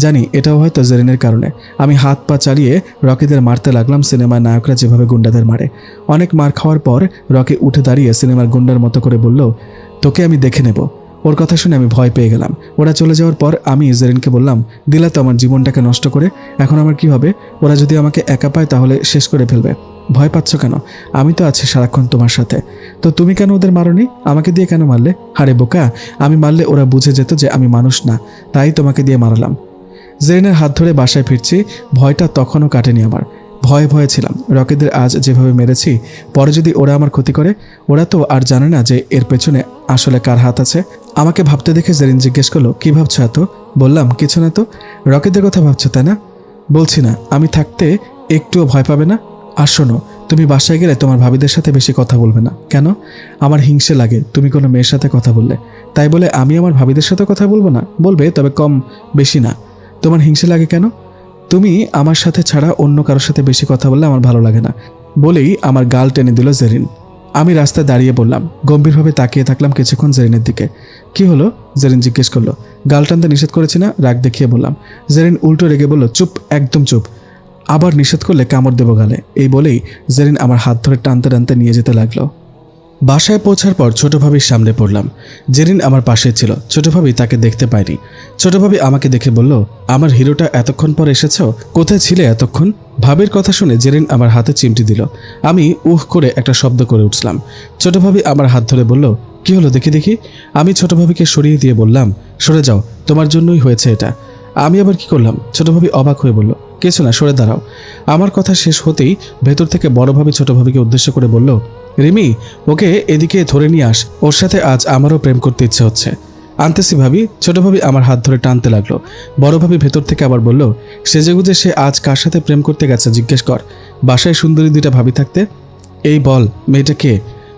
[SPEAKER 1] জানি এটাও হয়তো জেরিনের কারণে। আমি হাত পা চালিয়ে রকিদের মারতে লাগলাম সিনেমার নায়করা যেভাবে গুন্ডাদের মারে। অনেক মার খাওয়ার পর রকি উঠে দাঁড়িয়ে সিনেমার গুন্ডার মতো করে বলল, তোকে আমি দেখে নেব। ওর কথা শুনে আমি ভয় পেয়ে গেলাম। ওরা চলে যাওয়ার পর আমি জেরিনকে বললাম, দিলা তো আমার জীবনটাকে নষ্ট করে, এখন আমার কি হবে? ওরা যদি আমাকে একা পায় তাহলে শেষ করে ফেলবে। ভয় পাচ্ছ কেন? আমি তো আছি সারাক্ষণ তোমার সাথে। তো তুমি কেন ওদের মারোনি? আমাকে দিয়ে কেন মারলে? আরে বোকা, আমি মারলে ওরা বুঝে যেত যে আমি মানুষ না, তাই তোমাকে দিয়ে মারালাম। জেরিনের হাত ধরে বাসায় ফিরছি। ভয়টা তখনও কাটেনি আমার। ভয়ে ভয়ে ছিলাম। রকিদের আজ যেভাবে মেরেছি, পরে যদি ওরা আমার ক্ষতি করে। ওরা তো আর জানে না যে এর পেছনে আসলে কার হাত আছে। আমাকে ভাবতে দেখে জেরিন জিজ্ঞেস করলো, কি ভাবছো এত? বললাম, কিছু না তো। রকিদের কথা ভাবছো তাই না? বলছি না। আমি থাকতে একটুও ভয় পাবে না? আর শোনো, তুমি বাসায় গেলে তোমার ভাবিদের সাথে বেশি কথা বলবে না। কেন? আমার হিংসে লাগে তুমি কোনো মেয়ের সাথে কথা বললে। তাই বলে আমি আমার ভাবিদের সাথে কথা বলবো না? বলবে, তবে কম বেশি না। তোমার হিংসে লাগে কেন? তুমি আমার সাথে ছাড়া অন্য কারোর সাথে বেশি কথা বললে আমার ভালো লাগে না। বলেই আমার গাল টেনে দিল জেরিন। আমি রাস্তায় দাঁড়িয়ে বললাম, গম্ভীরভাবে তাকিয়ে থাকলাম কিছুক্ষণ জেরিনের দিকে। কি হলো? জেরিন জিজ্ঞেস করলো। গাল টানতে নিষেধ করেছি না? রাগ দেখিয়ে বললাম। জেরিন উল্টো রেগে বলল, চুপ, একদম চুপ। আবার নিষেধ করলে কামড় দেবো গালে। এই বলেই জেরিন আমার হাত ধরে টানতে টানতে নিয়ে যেতে লাগলো। বাসায় পৌঁছার পর ছোট ভাবির সামনে পড়লাম। জেরিন আমার পাশে ছিল। ছোট ভাবি তাকে দেখতে পায়নি। ছোট ভাবি আমাকে দেখে বলল, আমার হিরোটা এতক্ষণ পর এসেছ? কোথায় ছিলে এতক্ষণ? ভাবির কথা শুনে জেরিন আমার হাতে চিমটি দিল। আমি উহ করে একটা শব্দ করে উঠলাম। ছোট ভাবি আমার হাত ধরে বলল, কি হলো দেখি দেখি। আমি ছোট ভাবিকে সরিয়ে দিয়ে বললাম, সরে যাও, তোমার জন্যই হয়েছে এটা। আমি আবার কি করলাম? ছোট ভাবি অবাক হয়ে বলল, কিছু না, সরে দাঁড়াও। আমার কথা শেষ হতেই ভেতর থেকে বড় ভাবি ছোট ভাবিকে উদ্দেশ্য করে বলল, রিমি, ওকে এদিকে ধরে নিয়ে আস। ওর সাথে আজ আমারও প্রেম করতে ইচ্ছে হচ্ছে। আনতেছি ভাবি। ছোট ভাবি আমার হাত ধরে টানতে লাগলো। বড় ভাবি ভেতর থেকে আবার বলল, সেজেগুজে সে আজ কার সাথে প্রেম করতে গেছে জিজ্ঞেস কর। বাসায় সুন্দরী দুইটা ভাবি থাকতে। এই বল, মেয়েটা কে?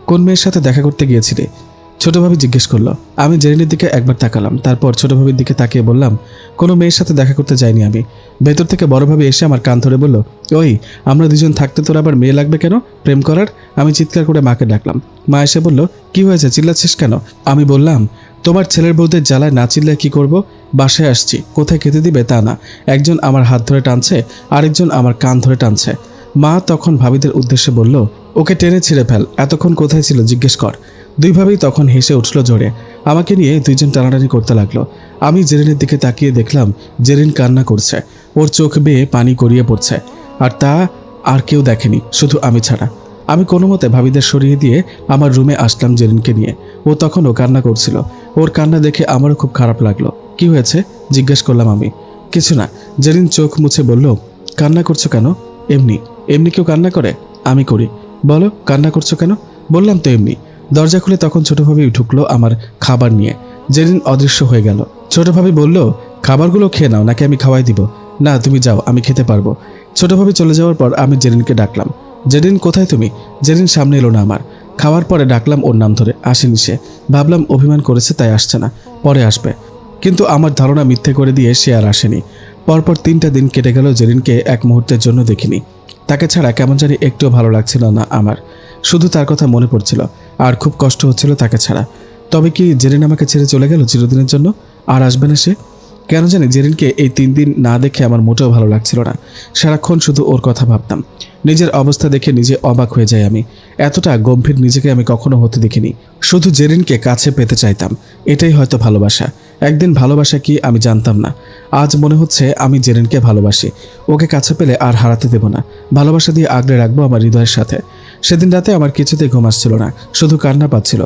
[SPEAKER 1] কোন মেয়ের সাথে দেখা করতে গিয়েছিলে? ছোট ভাবি জিজ্ঞেস করলো। আমি জেরিনের দিকে একবার তাকালাম, তারপর ছোট ভাবির দিকে তাকিয়ে বললাম, কোনো মেয়ের সাথে দেখা করতে যাইনি আমি। ভেতর থেকে বড় ভাবি এসে আমার কান ধরে বলল, ওই, আমরা দুজন থাকতে তোর আবার মেয়ে লাগবে কেন প্রেম করার? আমি চিৎকার করে মাকে ডাকলাম। মা এসে বলল, কি হয়েছে, চিল্লাচ্ছিস কেন? আমি বললাম, তোমার ছেলের বউদের জ্বালায় না চিল্লায় কি করব? বাসায় আসছি, কোথায় খেতে দিবে তা না, একজন আমার হাত ধরে টানছে, আরেকজন আমার কান ধরে টানছে। মা তখন ভাবিদের উদ্দেশ্যে বলল, ওকে টেনে ছিঁড়ে ফেল, এতক্ষণ কোথায় ছিল জিজ্ঞেস কর। দুই ভাবেই তখন হেসে উঠল জোরে। আমাকে নিয়ে দুইজন টানাটানি করতে লাগলো। আমি জেরিনের দিকে তাকিয়ে দেখলাম জেরিন কান্না করছে। ওর চোখ বেয়ে পানি গড়িয়ে পড়ছে। আর তা আর কেউ দেখেনি, শুধু আমি ছাড়া। আমি কোনো মতে ভাবিদের সরিয়ে দিয়ে আমার রুমে আসলাম জেরিনকে নিয়ে। ও তখনও কান্না করছিল। ওর কান্না দেখে আমারও খুব খারাপ লাগলো। কি হয়েছে জিজ্ঞেস করলাম আমি। কিছু না। জেরিন চোখ মুছে বলল, কান্না করছো কেন? এমনি। এমনি কেউ কান্না করে? আমি করি। বলো, কান্না করছো কেন? বললাম তো এমনি। দরজা খুলে তখন ছোট ভাবি ঢুকলো আমার খাবার নিয়ে। জেরিন অদৃশ্য হয়ে গেল। ছোট ভাবি বলল, খাবারগুলো খেয়ে নাও, নাকি আমি খাওয়াই দিব? না, তুমি যাও, আমি খেতে পারবো। ছোট ভাবি চলে যাওয়ার পর আমি জেরিনকে ডাকলাম। জেরিন, কোথায় তুমি? জেরিন সামনে এলো না আমার। খাওয়ার পরে ডাকলাম ওর নাম ধরে, আসেনি সে। ভাবলাম অভিমান করেছে তাই আসছে না, পরে আসবে। কিন্তু আমার ধারণা মিথ্যে করে দিয়ে সে আর আসেনি। পরপর 3টা দিন কেটে গেল, জেরিনকে এক মুহূর্তের জন্য দেখিনি। তাকে ছাড়া কেমন জানি একটুও ভালো লাগছিল না আমার। শুধু তার কথা মনে পড়ছিল, আর খুব কষ্ট হচ্ছিল তাকে ছাড়া। তবে কি জেরিন আমাকে ছেড়ে চলে গেল চিরদিনের জন্য? আর আসবে না সে? কেন জানি জেরিনকে এই 3 দিন না দেখে আমার মোটেও ভালো লাগছিল না। সারাক্ষণ শুধু ওর কথা ভাবতাম। নিজের অবস্থা দেখে নিজে অবাক হয়ে যাই আমি। এতটা গম্ভীর নিজেকে আমি কখনো হতে দেখিনি। শুধু জেরিনকে কাছে পেতে চাইতাম। এটাই হয়তো ভালোবাসা। একদিন ভালোবাসা কি আমি জানতাম না। আজ মনে হচ্ছে আমি জেরিনকে ভালোবাসি। ওকে কাছে পেলে আর হারাতে দেব না। ভালোবাসা দিয়ে আগলে রাখবো আমার হৃদয়ের সাথে। সেদিন রাতে আমার কিছুতেই ঘুম আসছিল না, শুধু কান্না পাচ্ছিল।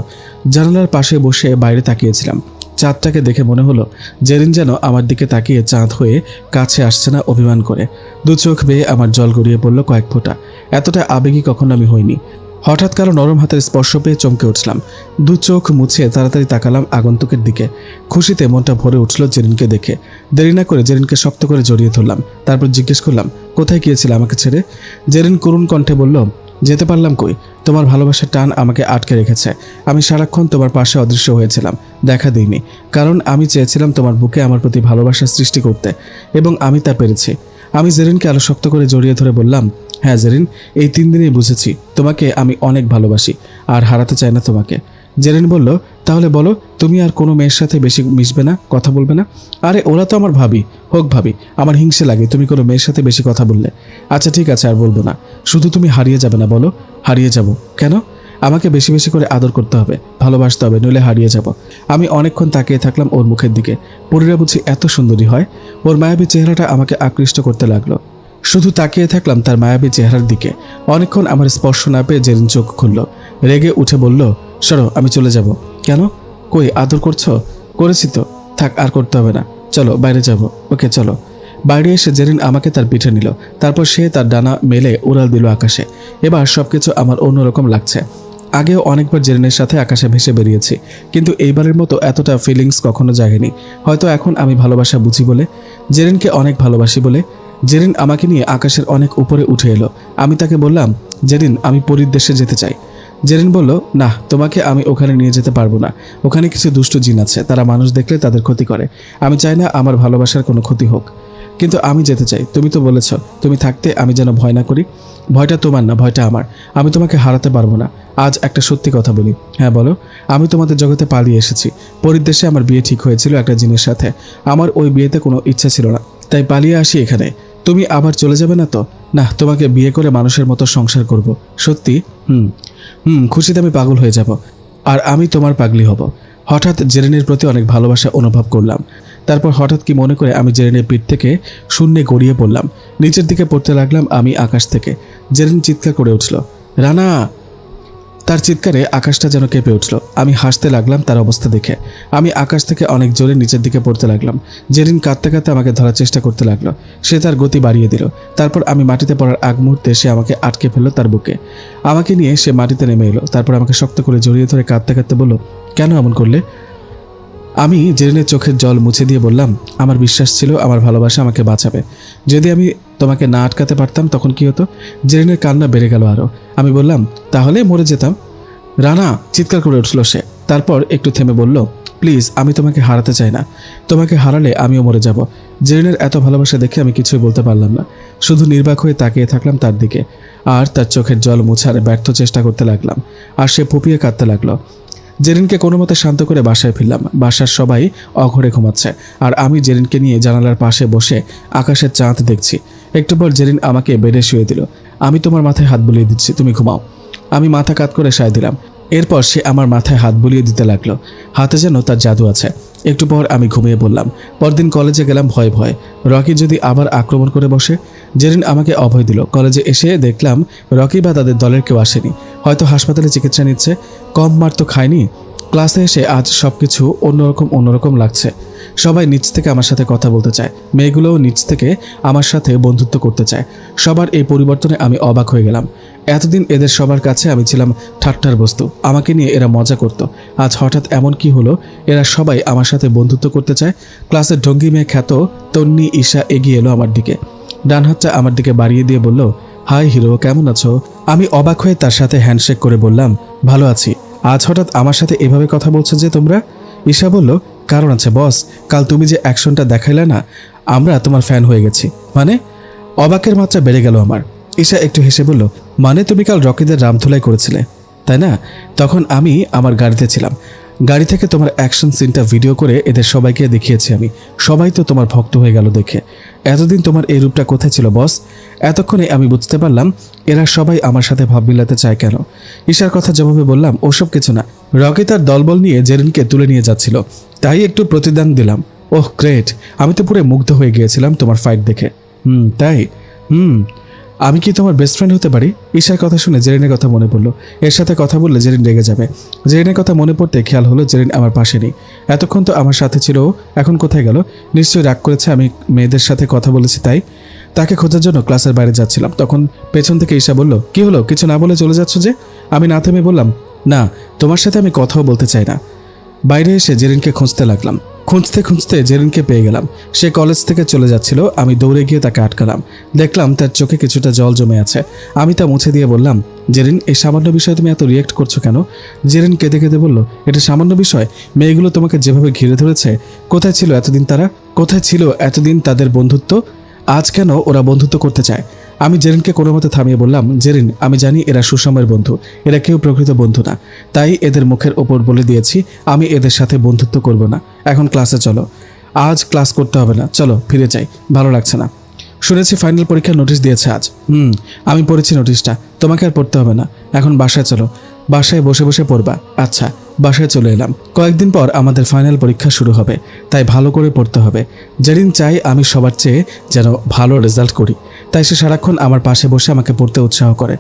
[SPEAKER 1] জানালার পাশে বসে বাইরে তাকিয়েছিলাম। চাঁদটাকে দেখে মনে হলো জেরিন যেন আমার দিকে তাকিয়ে চাঁদ হয়ে কাছে আসছে না, অভিমান করে। দু চোখ বেয়ে আমার জল গড়িয়ে পড়ল কয়েক ফোঁটা। এতটা আবেগী কখনো আমি হইনি। হঠাৎ কারো নরম হাতের স্পর্শ পেয়ে চমকে উঠলাম। দু চোখ মুছে তাড়াতাড়ি তাকালাম আগন্তুকের দিকে। খুশিতে মনটা ভরে উঠল জেরিনকে দেখে। দেরি না করে জেরিনকে শক্ত করে জড়িয়ে ধরলাম। তারপর জিজ্ঞেস করলাম, কোথায় গিয়েছিলে আমাকে ছেড়ে? জেরিন করুণ কণ্ঠে বলল, যেতে পারলাম কই? তোমার ভালোবাসার টান আমাকে আটকে রেখেছে। আমি সারাক্ষণ তোমার পাশে অদৃশ্য হয়েছিলাম, দেখা দিইনি। কারণ আমি চেয়েছিলাম তোমার বুকে আমার প্রতি ভালোবাসা সৃষ্টি করতে, এবং আমি তা পেরেছি। আমি জেরিনকে আরো শক্ত করে জড়িয়ে ধরে বললাম, হ্যাঁ জেরিন, এই 3 দিনেই বুঝেছি তোমাকে আমি অনেক ভালোবাসি, আর হারাতে চাই না তোমাকে। জেরিন বলল, তাহলে বলো, তুমি আর কোনো মেয়ের সাথে বেশি মিশবে না, কথা বলবে না? আরে ওরা তো আমার ভাবি, হোক ভাবি, আমার হিংসে লাগে তুমি কোনো মেয়ের সাথে বেশি কথা বললে। আচ্ছা ঠিক আছে, আর বলবো না। শুধু তুমি হারিয়ে যাবে না, বলো। হারিয়ে যাব কেন? আমাকে বেশি বেশি করে আদর করতে হবে, ভালোবাসতে হবে, নইলে হারিয়ে যাব। আমি অনেকক্ষণ তাকিয়ে থাকলাম ওর মুখের দিকে। পরীরা বুঝি এত সুন্দরী হয়? ওর মায়াবী চেহারাটা আমাকে আকৃষ্ট করতে লাগলো। শুধু তাকিয়ে থাকলাম তার মায়াবী চেহারার দিকে। অনেকক্ষণ আমার স্পর্শ না পেয়ে জেরিন চোখ খুলল, রেগে উঠে বলল, সরো, আমি চলে যাব। কেন? কই আদর করছো? করেছি তো, থাক, আর করতে হবে না, চলো বাইরে যাব। ওকে চলো। বাইরে এসে জেরিন আমাকে তার পিঠে নিল, তারপর সে তার ডানা মেলে উড়াল দিল আকাশে। এবার সবকিছু আমার অন্যরকম লাগছে। আগেও অনেকবার জেরিনের সাথে আকাশে ভেসে বেরিয়েছি, কিন্তু এইবারের মতো এতটা ফিলিংস কখনো জাগেনি। হয়তো এখন আমি ভালোবাসা বুঝি বলে, জেরিনকে অনেক ভালোবাসি বলে। জেরিন আমাকে নিয়ে আকাশের অনেক উপরে উঠে এলো। আমি তাকে বললাম, জেরিন, আমি পরীর দেশে যেতে চাই। জেরিন বলল, না, তোমাকে আমি ওখানে নিয়ে যেতে পারবো না। ওখানে কিছু দুষ্ট জিন আছে, তারা মানুষ দেখলে তাদের ক্ষতি করে। আমি চাই না আমার ভালোবাসার কোনো ক্ষতি হোক, কিন্তু আমি যেতে চাই। তুমি তো বলেছ তুমি থাকতে আমি যেন ভয় না করি। ভয়টা তোমার না, ভয়টা আমার। আমি তোমাকে হারাতে পারবো না। আজ একটা সত্যি কথা বলি। হ্যাঁ বলো। আমি তোমাদের জগতে পালিয়ে এসেছি। পরিদেশে আমার বিয়ে ঠিক হয়েছিল একটা জিনের সাথে। আমার ওই বিয়েতে কোনো ইচ্ছা ছিল না, তাই পালিয়ে আসি এখানে। তুমি আবার চলে যাবে না তো? না, তোমাকে বিয়ে করে মানুষের মতো সংসার করব। সত্যি? খুশিতে আমি পাগল হয়ে যাব, আর আমি তোমার পাগলি হব। হঠাৎ জেরিনের প্রতি অনেক ভালোবাসা অনুভব করলাম। তারপর হঠাৎ কি মনে করে আমি জেরিনের পিঠ থেকে শূন্যে গড়িয়ে পড়লাম। নিচের দিকে পড়তে লাগলাম আমি আকাশ থেকে। জেরিন চিৎকার করে উঠল, রানা! তার চিৎকারে আকাশটা যেন কেঁপে উঠল। আমি হাসতে লাগলাম তার অবস্থা দেখে। আমি আকাশ থেকে অনেক জোরে নিচের দিকে পড়তে লাগলাম। জেরিন কাঁদতে কাঁদতে আমাকে ধরার চেষ্টা করতে লাগলো। সে তার গতি বাড়িয়ে দিল। তারপর আমি মাটিতে পড়ার আগ মুহূর্তে সে আমাকে আটকে ফেললো তার বুকে। আমাকে নিয়ে সে মাটিতে নেমে এলো। তারপর আমাকে শক্ত করে জড়িয়ে ধরে কাঁদতে কাঁদতে বলল, কেন এমন করলে? আমি জেরিনের চোখের জল মুছে দিয়ে বললাম, আমার বিশ্বাস ছিল আমার ভালোবাসা আমাকে বাঁচাবে। যদি আমি তোমাকে না আটকাতে পারতাম তখন কি হতো? জেরিনের কান্না বেড়ে গেল আরও। আমি বললাম, তাহলে মরে যেতাম। রানা! চিৎকার করে উঠল সে। তারপর একটু থেমে বলল, প্লিজ, আমি তোমাকে হারাতে চাই না। তোমাকে হারালে আমিও মরে যাব। জেরিনের এত ভালোবাসা দেখে আমি কিছুই বলতে পারলাম না। শুধু নির্বাক হয়ে তাকিয়ে থাকলাম তার দিকে, আর তার চোখের জল মোছার ব্যর্থ চেষ্টা করতে লাগলাম। আর সে ফুপিয়ে কাঁদতে লাগলো। জেরিনকে কোনো মতে শান্ত করে বাসায় ফিরলাম। বাসার সবাই অঘরে ঘুমাচ্ছে, আর আমি জেরিনকে নিয়ে জানালার পাশে বসে আকাশের চাঁদ দেখছি। একটু পর জেরিন আমাকে বেডে শুয়ে দিল। আমি তোমার মাথায় হাত বুলিয়ে দিচ্ছি, তুমি ঘুমাও। আমি মাথা কাত করে সায় দিলাম। এরপর সে আমার মাথায় হাত বুলিয়ে দিতে লাগলো। হাতে যেন তার জাদু আছে। একটু পর আমি ঘুমিয়ে পড়লাম। পরদিন কলেজে গেলাম ভয়ে ভয়ে, রকি যদি আবার আক্রমণ করে বসে। জেরিন আমাকে অভয় দিল। কলেজে এসে দেখলাম রকি বা তাদের দলের কেউ আসেনি, হয়তো হাসপাতালে চিকিৎসা নিচ্ছে। কম মার তো খায়নি। ক্লাসে এসে আজ সবকিছু অন্যরকম লাগছে। সবাই নিচ থেকে আমার সাথে কথা বলতে চায়, মেয়েগুলোও নিচ থেকে আমার সাথে বন্ধুত্ব করতে চায়। সবার এই পরিবর্তনে আমি অবাক হয়ে গেলাম। এতদিন এদের সবার কাছে আমি ছিলাম ঠাট্টার বস্তু, আমাকে নিয়ে এরা মজা করত। আজ হঠাৎ এমন কি হলো, এরা সবাই আমার সাথে বন্ধুত্ব করতে চায়। ক্লাসের ঢঙ্গি মেয়ে খ্যাত তন্নি ঈশা এগিয়ে এলো আমার দিকে। ডান হাতটা আমার দিকে বাড়িয়ে দিয়ে বলল, হাই হিরো, কেমন আছো? আমি অবাক হয়ে তার সাথে হ্যান্ডশেক করে বললাম, ভালো আছি। আজ হঠাৎ আমার সাথে এভাবে কথা বলছো যে তোমরা? ঈশা বলল, কারণ আছে বস, কাল তুমি যে অ্যাকশনটা দেখাইলে না, আমরা তোমার ফ্যান হয়ে গেছি। মানে? অবাকের মাত্রা বেড়ে গেল আমার। ঈশা একটু হেসে বলল, মানে তুমি কাল রকিদের রামধুলাই করেছিলে, তাই না? তখন আমি আমার গাড়িতে ছিলাম। গাড়ি থেকে তোমার অ্যাকশন সিনটা ভিডিও করে এদের সবাইকে দেখিয়েছি আমি। সবাই তো তোমার ভক্ত হয়ে গেল দেখে। এতদিন তোমার এই রূপটা কোথায় ছিল বস? এতক্ষণে আমি বুঝতে পারলাম এরা সবাই আমার সাথে ভাব মিলাতে চায় কেন। ঈশার কথা জবাবে বললাম, ওসব কিছু না, রকি তার দলবল নিয়ে জেরিনকে তুলে নিয়ে যাচ্ছিল, তাই একটু প্রতিদান দিলাম। ওহ গ্রেট, আমি তো পুরো মুগ্ধ হয়ে গিয়েছিলাম তোমার ফাইট দেখে। তাই? আমি কি তোমার বেস্ট ফ্রেন্ড হতে পারি? ঈশার কথা শুনে জেরিনের কথা মনে পড়লো। এর সাথে কথা বললে জেরিন রেগে যাবে। জেরিনের কথা মনে পড়তে খেয়াল হলো জেরিন আমার পাশে নেই। এতক্ষণ তো আমার সাথে ছিল, এখন কোথায় গেল? নিশ্চয়ই রাগ করেছে আমি মেয়েদের সাথে কথা বলেছি তাই। তাকে খোঁজার জন্য ক্লাসের বাইরে যাচ্ছিলাম, তখন পেছন থেকে ঈশা বলল, কি হলো, কিছু না বলে চলে যাচ্ছ যে? আমি না থেমে বললাম, না, তোমার সাথে আমি কথাও বলতে চাই না। বাইরে এসে জেরিনকে খুঁজতে লাগলাম। খুঁজতে খুঁজতে জেরিনকে পেয়ে গেলাম। সে কলেজ থেকে চলে যাচ্ছিল। আমি দৌড়ে গিয়ে তাকে আটকালাম। দেখলাম তার চোখে কিছুটা জল জমে আছে। আমি তা মুছে দিয়ে বললাম, জেরিন, এই সামান্য বিষয়ে তুমি এত রিয়েক্ট করছো কেন? জেরিন কেঁদে কেঁদে বলল, এটা সামান্য বিষয়? মেয়েগুলো তোমাকে যেভাবে ঘিরে ধরেছে, কোথায় ছিল এতদিন তারা? কোথায় ছিল এতদিন তাদের বন্ধুত্ব? আজ কেন ওরা বন্ধুত্ব করতে চায়? আমি জেরিনকে কোনো মতে থামিয়ে বললাম, জেরিন, আমি জানি এরা সুসময়ের বন্ধু, এরা কেউ প্রকৃত বন্ধু না, তাই এদের মুখের ওপর বলে দিয়েছি আমি এদের সাথে বন্ধুত্ব করব না। এখন ক্লাসে চলো। আজ ক্লাস করতে হবে না, চলো ফিরে যাই, ভালো লাগছে না। শুনেছি ফাইনাল পরীক্ষার নোটিশ দিয়েছে আজ। আমি পড়েছি নোটিশটা, তোমাকে আর পড়তে হবে না। এখন বাসায় চলো, বাসায় বসে বসে পড়বা। আচ্ছা, বাসায় চলে এলাম। কয়েকদিন পর আমাদের ফাইনাল পরীক্ষা শুরু হবে, তাই ভালো করে পড়তে হবে। জেরিন চাই আমি সবার চেয়ে যেন ভালো রেজাল্ট করি, তাই সে সারাক্ষণ আমার পাশে বসে আমাকে পড়তে উৎসাহ করে।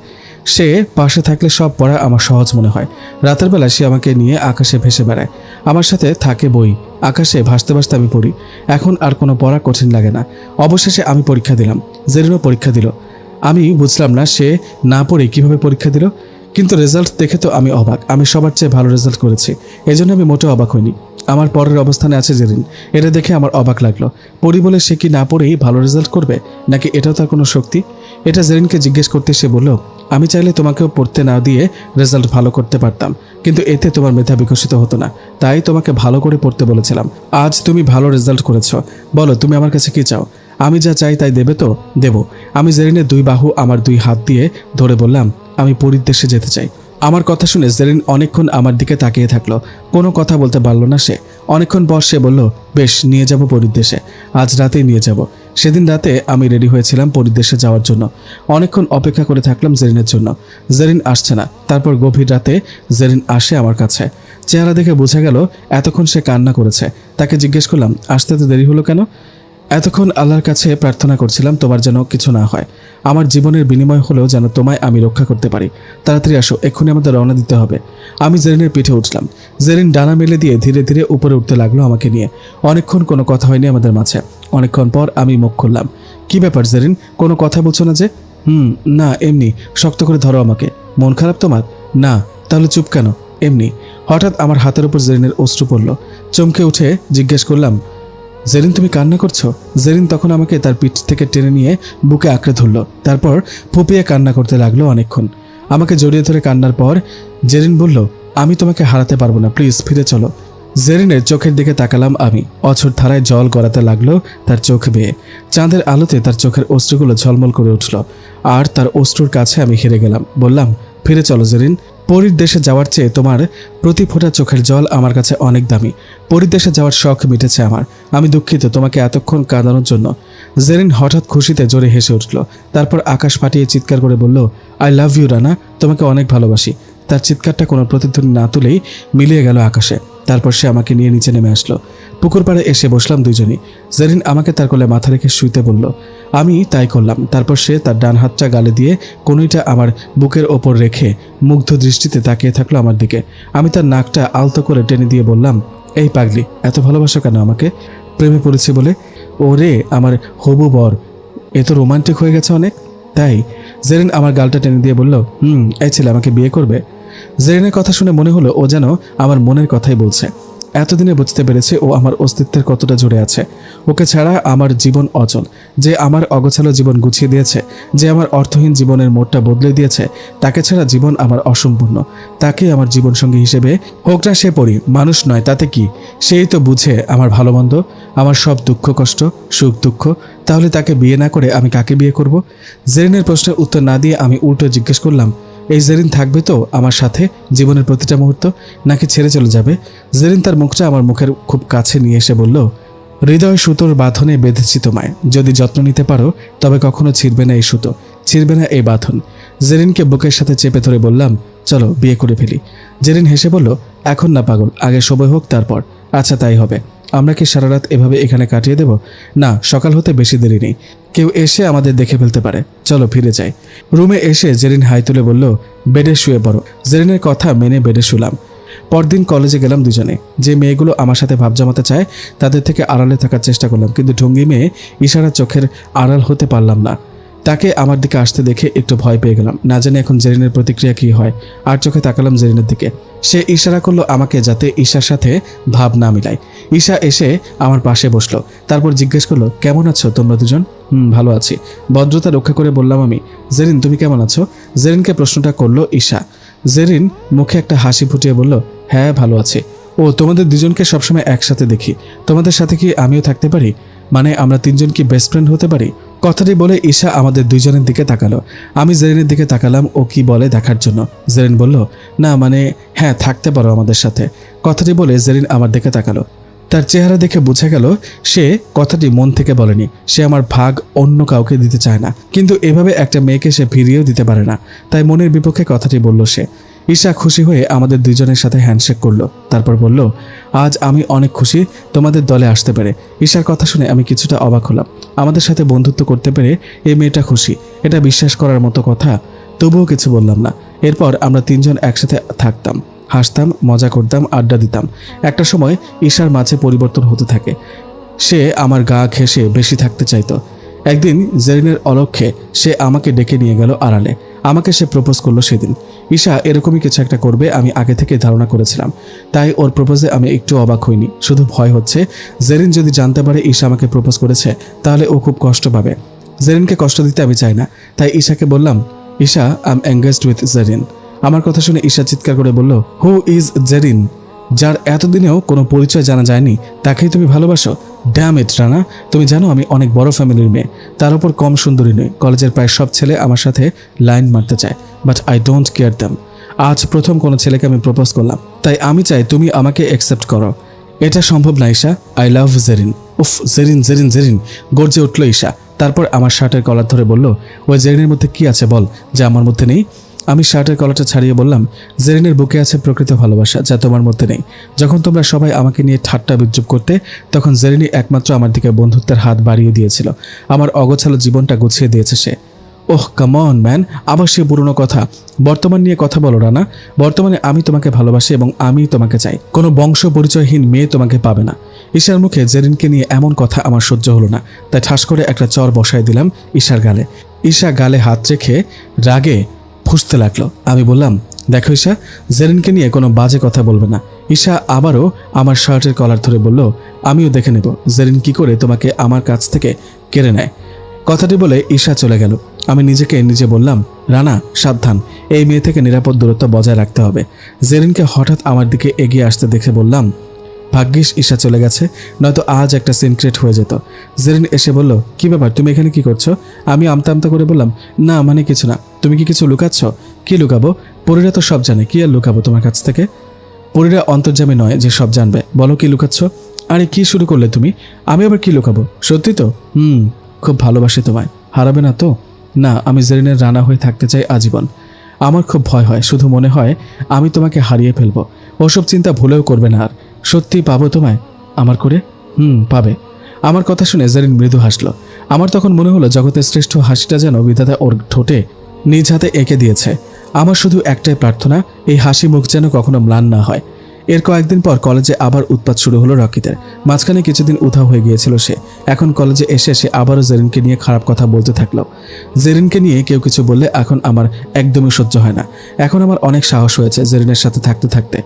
[SPEAKER 1] সে পাশে থাকলে সব পড়া আমার সহজ মনে হয়। রাতের বেলা সে আমাকে নিয়ে আকাশে ভেসে বেড়ায়, আমার সাথে থাকে বই, আকাশে ভাসতে ভাসতে আমি পড়ি। এখন আর কোনো পড়া কঠিন লাগে না। অবশেষে আমি পরীক্ষা দিলাম, জেরিনও পরীক্ষা দিল। আমি বুঝলাম না সে না পড়ে কিভাবে পরীক্ষা দিল, কিন্তু রেজাল্ট দেখে তো আমি অবাক। আমি সবার চেয়ে ভালো রেজাল্ট করেছি, এজন্য আমি মোটেও অবাক হইনি। আমার পরের অবস্থানে আছে জেরিন, এটা দেখে আমার অবাক লাগলো। পড়ি বলে সে কি না পড়েই ভালো রেজাল্ট করবে, নাকি এটাও তার কোনো শক্তি? এটা জেরিনকে জিজ্ঞেস করতে সে বলল, আমি চাইলে তোমাকেও পড়তে না দিয়ে রেজাল্ট ভালো করতে পারতাম, কিন্তু এতে তোমার মেধা বিকশিত হতো না, তাই তোমাকে ভালো করে পড়তে বলেছিলাম। আজ তুমি ভালো রেজাল্ট করেছো, বলো তুমি আমার কাছে কি চাও? আমি যা চাই তাই দেবে তো? দেব। আমি জেরিনের দুই বাহু আমার দুই হাত দিয়ে ধরে বললাম, আমি পরীর দেশে যেতে চাই। আমার কথা শুনে জেরিন অনেকক্ষণ আমার দিকে তাকিয়ে থাকলো, কোনো কথা বলতে পারল না সে। অনেকক্ষণ পর সে বলল, বেশ, নিয়ে যাব পরীর দেশে, আজ রাতেই নিয়ে যাব। সেদিন রাতে আমি রেডি হয়েছিলাম পরীর দেশে যাওয়ার জন্য। অনেকক্ষণ অপেক্ষা করে থাকলাম জেরিনের জন্য। জেরিন আসছে না। তারপর গভীর রাতে জেরিন আসে আমার কাছে। চেহারা দেখে বোঝা গেল এতক্ষণ সে কান্না করেছে। তাকে জিজ্ঞেস করলাম, আসতে তো দেরি হলো কেন? এতক্ষণ আল্লাহর কাছে প্রার্থনা করছিলাম তোমার যেন কিছু না হয়, আমার জীবনের বিনিময় হলেও যেন তোমায় আমি রক্ষা করতে পারি। তাড়াতাড়ি আসো, এক্ষুনি আমাদের রওনা দিতে হবে। আমি জেরিনের পিঠে উঠলাম। জেরিন ডানা মেলে দিয়ে ধীরে ধীরে উপরে উঠতে লাগলো আমাকে নিয়ে। অনেকক্ষণ কোনো কথা হয়নি আমাদের মাঝে। অনেকক্ষণ পর আমি মুখ খুললাম, কি ব্যাপার জেরিন, কোনো কথা বলছো না যে? না, এমনি। শক্ত করে ধরো আমাকে। মন খারাপ তোমার? না। তাহলে চুপ কেন? এমনি। হঠাৎ আমার হাতের উপর জেরিনের অশ্রু পড়ল। চমকে উঠে জিজ্ঞেস করলাম, জেরিন তুমি কান্না করছো? জেরিন তখন আমাকে তার পিঠ থেকে টেনে নিয়ে বুকে আঁকড়ে ধরল, তারপর ফুপিয়ে কান্না করতে লাগলো অনেকক্ষণ। আমাকে জড়িয়ে ধরে কান্নার পর জেরিন বলল, আমি তোমাকে হারাতে পারবো না, প্লিজ ফিরে চলো। জেরিনের চোখের দিকে তাকালাম আমি। অঝোর ধারায় জল গড়াতে লাগলো তার চোখ বেয়ে। চাঁদের আলোতে তার চোখের অশ্রুগুলো ঝলমল করে উঠল, আর তার অশ্রুর কাছে আমি হেরে গেলাম। বললাম, ফিরে চলো জেরিন, পরীর দেশে যাওয়ার চেয়ে তোমার প্রতি ফোঁটা চোখের জল আমার কাছে অনেক দামি। পরীর দেশে যাওয়ার শখ মিটেছে আমার। আমি দুঃখিত তোমাকে এতক্ষণ কাঁদানোর জন্য। জেরিন হঠাৎ খুশিতে জোরে হেসে উঠল, তারপর আকাশ ফাটিয়ে চিৎকার করে বলল, আই লাভ ইউ রানা, তোমাকে অনেক ভালোবাসি। তার চিৎকারটা কোনো প্রতিধ্বনি না তুলেই মিলিয়ে গেল আকাশে। তারপর সে আমাকে নিয়ে নিচে নেমে আসলো। পুকুর পাড়ে এসে বসলাম দুজনই। জেরিন আমাকে তার কোলে মাথা রেখে শুইতে বলল, আমি তাই করলাম। তারপর সে তার ডান হাতটা গালে দিয়ে কনুইটা আমার বুকের ওপর রেখে মুগ্ধ দৃষ্টিতে তাকিয়ে থাকলো আমার দিকে। আমি তার নাকটা আলতো করে টেনে দিয়ে বললাম, এই পাগলি, এত ভালোবাসো কেন আমাকে? প্রেমে পড়েছি বলে? ওরে আমার হবু বর, এ তো রোমান্টিক হয়ে গেছে অনেক, তাই? জেরিন আমার গালটা টেনে দিয়ে বলল, এই ছেলে আমাকে বিয়ে করবে? জেরিনের কথা শুনে মনে হলো ও যেন আমার মনের কথাই বলছে। এতদিনে বুঝতে পেরেছে ও আমার অস্তিত্বের কতটা জুড়ে আছে। ওকে ছাড়া আমার জীবন অচল। যে আমার অগোছালো জীবন গুছিয়ে দিয়েছে, যে আমার অর্থহীন জীবনের মোড়টা বদলে দিয়েছে, তাকে ছাড়া জীবন আমার অসম্পূর্ণ। তাকে আমার জীবনসঙ্গী হিসেবে হোক না সে পরি, মানুষ নয়, তাতে কি? সেই তো বুঝে আমার ভালো মন্দ, আমার সব দুঃখ কষ্ট, সুখ দুঃখ। তাহলে তাকে বিয়ে না করে আমি কাকে বিয়ে করব? জেরিনের প্রশ্নের উত্তর না দিয়ে আমি উল্টো জিজ্ঞেস করলাম, এই জেরিন থাকবে তো আমার সাথে জীবনের প্রতিটা মুহূর্ত, নাকি ছেড়ে চলে যাবে? জেরিন তার মুখটা আমার মুখের খুব কাছে নিয়ে এসে বলল, হৃদয় সুতোর বাঁধনে বেঁধেছি তোমায়, যদি যত্ন নিতে পারো তবে কখনো ছিঁড়বে না এই সুতো, ছিঁড়বে না এই বাঁধন। জেরিনকে বুকের সাথে চেপে ধরে বললাম, চলো বিয়ে করে ফেলি। জেরিন হেসে বলল, এখন না পাগল, আগে সময় হোক তারপর। আচ্ছা তাই হবে। আমরা কি সারা রাত এভাবে এখানে কাটিয়ে দেব? না, সকাল হতে বেশি দেরি নেই, কেউ এসে আমাদের দেখে ফেলতে পারে। চলো ফিরে যাই। রুমে এসে জেরিন হাই তুলে বলল, বেডে শুয়ে পড়ো। জেরিনের কথা মেনে বেডে শুলাম। পরদিন কলেজে গেলাম দুজনে। যে মেয়েগুলো আমার সাথে ভাব জমাতে চায় তাদের থেকে আড়ালে থাকার চেষ্টা করলাম, কিন্তু ঢঙ্গি মেয়ে ইশারা চোখের আড়াল হতে পারলাম না। তাকে আমার দিকে আসতে দেখে একটু ভয় পেয়ে গেলাম। না জানি এখন জেরিনের প্রতিক্রিয়া কী হয়। আর চোখে তাকালাম জেরিনের দিকে। সে ইশারা করলো আমাকে যাতে ঈশার সাথে ভাব না মিলাই। ঈশা এসে আমার পাশে বসলো, তারপর জিজ্ঞেস করলো, কেমন আছো তোমরা দুজন? ভালো আছি, ভদ্রতা রক্ষা করে বললাম আমি। জেরিন তুমি কেমন আছো? জেরিনকে প্রশ্নটা করলো ঈশা। জেরিন মুখে একটা হাসি ফুটিয়ে বলল, হ্যাঁ ভালো আছি। ও, তোমাদের দুজনকে সবসময় একসাথে দেখি, তোমাদের সাথে কি আমিও থাকতে পারি? মানে আমরা তিনজন কি বেস্ট ফ্রেন্ড হতে পারি? কথাটি বলে ঈশা আমাদের দুইজনের দিকে তাকালো। আমি জেরিনের দিকে তাকালাম ও কি বলে দেখার জন্য। জেরিন বলল, না মানে হ্যাঁ, থাকতে পারো আমাদের সাথে। কথাটি বলে জেরিন আমার দিকে তাকালো। তার চেহারা দেখে বোঝা গেল সে কথাটি মন থেকে বলেনি। সে আমার ভাগ অন্য কাউকে দিতে চায় না, কিন্তু এভাবে একটা মেয়েকে সে ফিরিয়েও দিতে পারে না, তাই মনের বিপক্ষে কথাটি বলল সে। ঈশা খুশি হয়ে আমাদের দুইজনের সাথে হ্যান্ডশেক করলো, তারপর বলল, আজ আমি অনেক খুশি তোমাদের দলে আসতে পেরে। ঈশার কথা শুনে আমি কিছুটা অবাক হলাম। আমাদের সাথে বন্ধুত্ব করতে পেরে এই মেয়েটা খুশি, এটা বিশ্বাস করার মতো কথা। তবুও কিছু বললাম না। এরপর আমরা তিনজন একসাথে থাকতাম, হাসতাম, মজা করতাম, আড্ডা দিতাম। একটা সময় ঈশার মাঝে পরিবর্তন হতে থাকে। সে আমার গা ঘেঁষে বেশি থাকতে চাইতো। একদিন জেরিনের অলক্ষ্যে সে আমাকে ডেকে নিয়ে গেল আড়ালে। আমাকে সে প্রপোজ করলো সেদিন। ঈশা এরকমই কিছু একটা করবে আমি আগে থেকে ধারণা করেছিলাম, তাই ওর প্রপোজে আমি একটু অবাক হইনি। শুধু ভয় হচ্ছে জেরিন যদি জানতে পারে ঈশা আমাকে প্রপোজ করেছে তাহলে ও খুব কষ্ট পাবে। জেরিনকে কষ্ট দিতে আমি চাই না, তাই ঈশাকে বললাম, Isha, I am engaged with Zerin. আমার কথা শুনে ঈশা চিৎকার করে বলল, হু ইজ জেরিন? যার এতদিনেও কোনো পরিচয় জানা যায়নি তাকেই তুমি ভালোবাসো? ড্যাম ইট রানা, তুমি জানো আমি অনেক বড় ফ্যামিলির মেয়ে, তার উপর কম সুন্দরী নই। কলেজের প্রায় সব ছেলে আমার সাথে লাইন মারতে চায়, but I don't care them. আজ প্রথম কোনো ছেলেকে আমি প্রপোজ করলাম, তাই আমি চাই তুমি আমাকে অ্যাকসেপ্ট করো। এটা সম্ভব না ঈশা, আই লাভ জেরিন। উফ, জেরিন জেরিন জেরিন গর্জে উঠল ঈশা। তারপর আমার শার্টের কলার ধরে বলল, ওই জেরিনের মধ্যে কি আছে বল, যা আমার মধ্যে নেই? আমি শার্টের কলারটা ছাড়িয়ে বললাম, জেরিনের বুকে আছে প্রকৃত ভালোবাসা, যা তোমার মধ্যে নেই। যখন তোমরা সবাই আমাকে নিয়ে ঠাট্টা বিদ্রুপ করতে, তখন জেরিনই একমাত্র আমার দিকে বন্ধুত্বের হাত বাড়িয়ে দিয়েছিল। আমার অগোছালো জীবনটা গুছিয়ে দিয়েছে সে। ওহ কাম অন ম্যান, আবার সে পুরনো কথা। বর্তমান নিয়ে কথা বলো রানা। বর্তমানে আমি তোমাকে ভালোবাসি এবং আমি তোমাকে চাই। কোনো বংশ পরিচয়হীন মেয়ে তোমাকে পাবে না। ঈশার মুখে জেরিনকে নিয়ে এমন কথা আমার সহ্য হলো না, তাই ঠাস করে একটা চর বসায় দিলাম ঈশার গালে। ঈশা গালে হাত রেখে রাগে ফুঁসতে লাগলো। আমি বললাম, দেখো ঈশা, জেরিনকে নিয়ে কোনো বাজে কথা বলবে না। ঈশা আবারও আমার শার্টের কলার ধরে বলল, আমিও দেখে নেব জেরিন কি করে তোমাকে আমার কাছ থেকে কেড়ে নেয়। কথাটি বলে ঈশা চলে গেল। আমি নিজেকে নিজে বললাম, রানা সাবধান, এই মেয়ে থেকে নিরাপদ দূরত্ব বজায় রাখতে হবে। জেরিনকে হঠাৎ আমার দিকে এগিয়ে আসতে দেখে বললাম, ভাগ্যিস ঈশা চলে গেছে, নয়তো আজ একটা সিন ক্রিয়েট হয়ে যেত। জেরিন এসে বলল, কি ব্যাপার, তুমি এখানে কি করছো? আমি আমতা আমতা করে বললাম, না মানে কিছু না। তুমি কি কিছু লুকাচ্ছ? কি লুকাবো? পরীরা তো সব জানে, কি আর লুকাবো তোমার কাছ থেকে? পরীরা অন্তর্যামী নয় যে সব জানবে। বলো কি লুকাচ্ছ? আরে কি শুরু করলে তুমি? আমি আবার কি লুকাবো? সত্যি তো? খুব ভালোবাসি তোমায়, হারাবে না তো? না, আমি জেরিনের রানা হয়ে থাকতে চাই আজীবন। আমার খুব ভয় হয়, শুধু মনে হয় আমি তোমাকে হারিয়ে ফেলবো। ওসব চিন্তা ভুলেও করবে না আর। সত্যি পাবো তোমায় আমার করে? পাবে। আমার কথা শুনে জেরিন মৃদু হাসলো। আমার তখন মনে হলো জগতের শ্রেষ্ঠ হাসিটা যেন বিধাতা ওর ঠোঁটে নিজ হাতে এঁকে দিয়েছে। আমার শুধু একটাই প্রার্থনা, এই হাসি মুখ যেন কখনো ম্লান না হয়। এর কয়েকদিন পর কলেজে আবার উৎপাত শুরু হলো রকিদের। মাঝখানে কিছুদিন উধাও হয়ে গিয়েছিল সে। এখন কলেজে এসে সে আবারও জেরিনকে নিয়ে খারাপ কথা বলতে থাকলো। জেরিনকে নিয়ে কেউ কিছু বললে এখন আমার একদমই সহ্য হয় না। এখন আমার অনেক সাহস হয়েছে জেরিনের সাথে থাকতে থাকতে।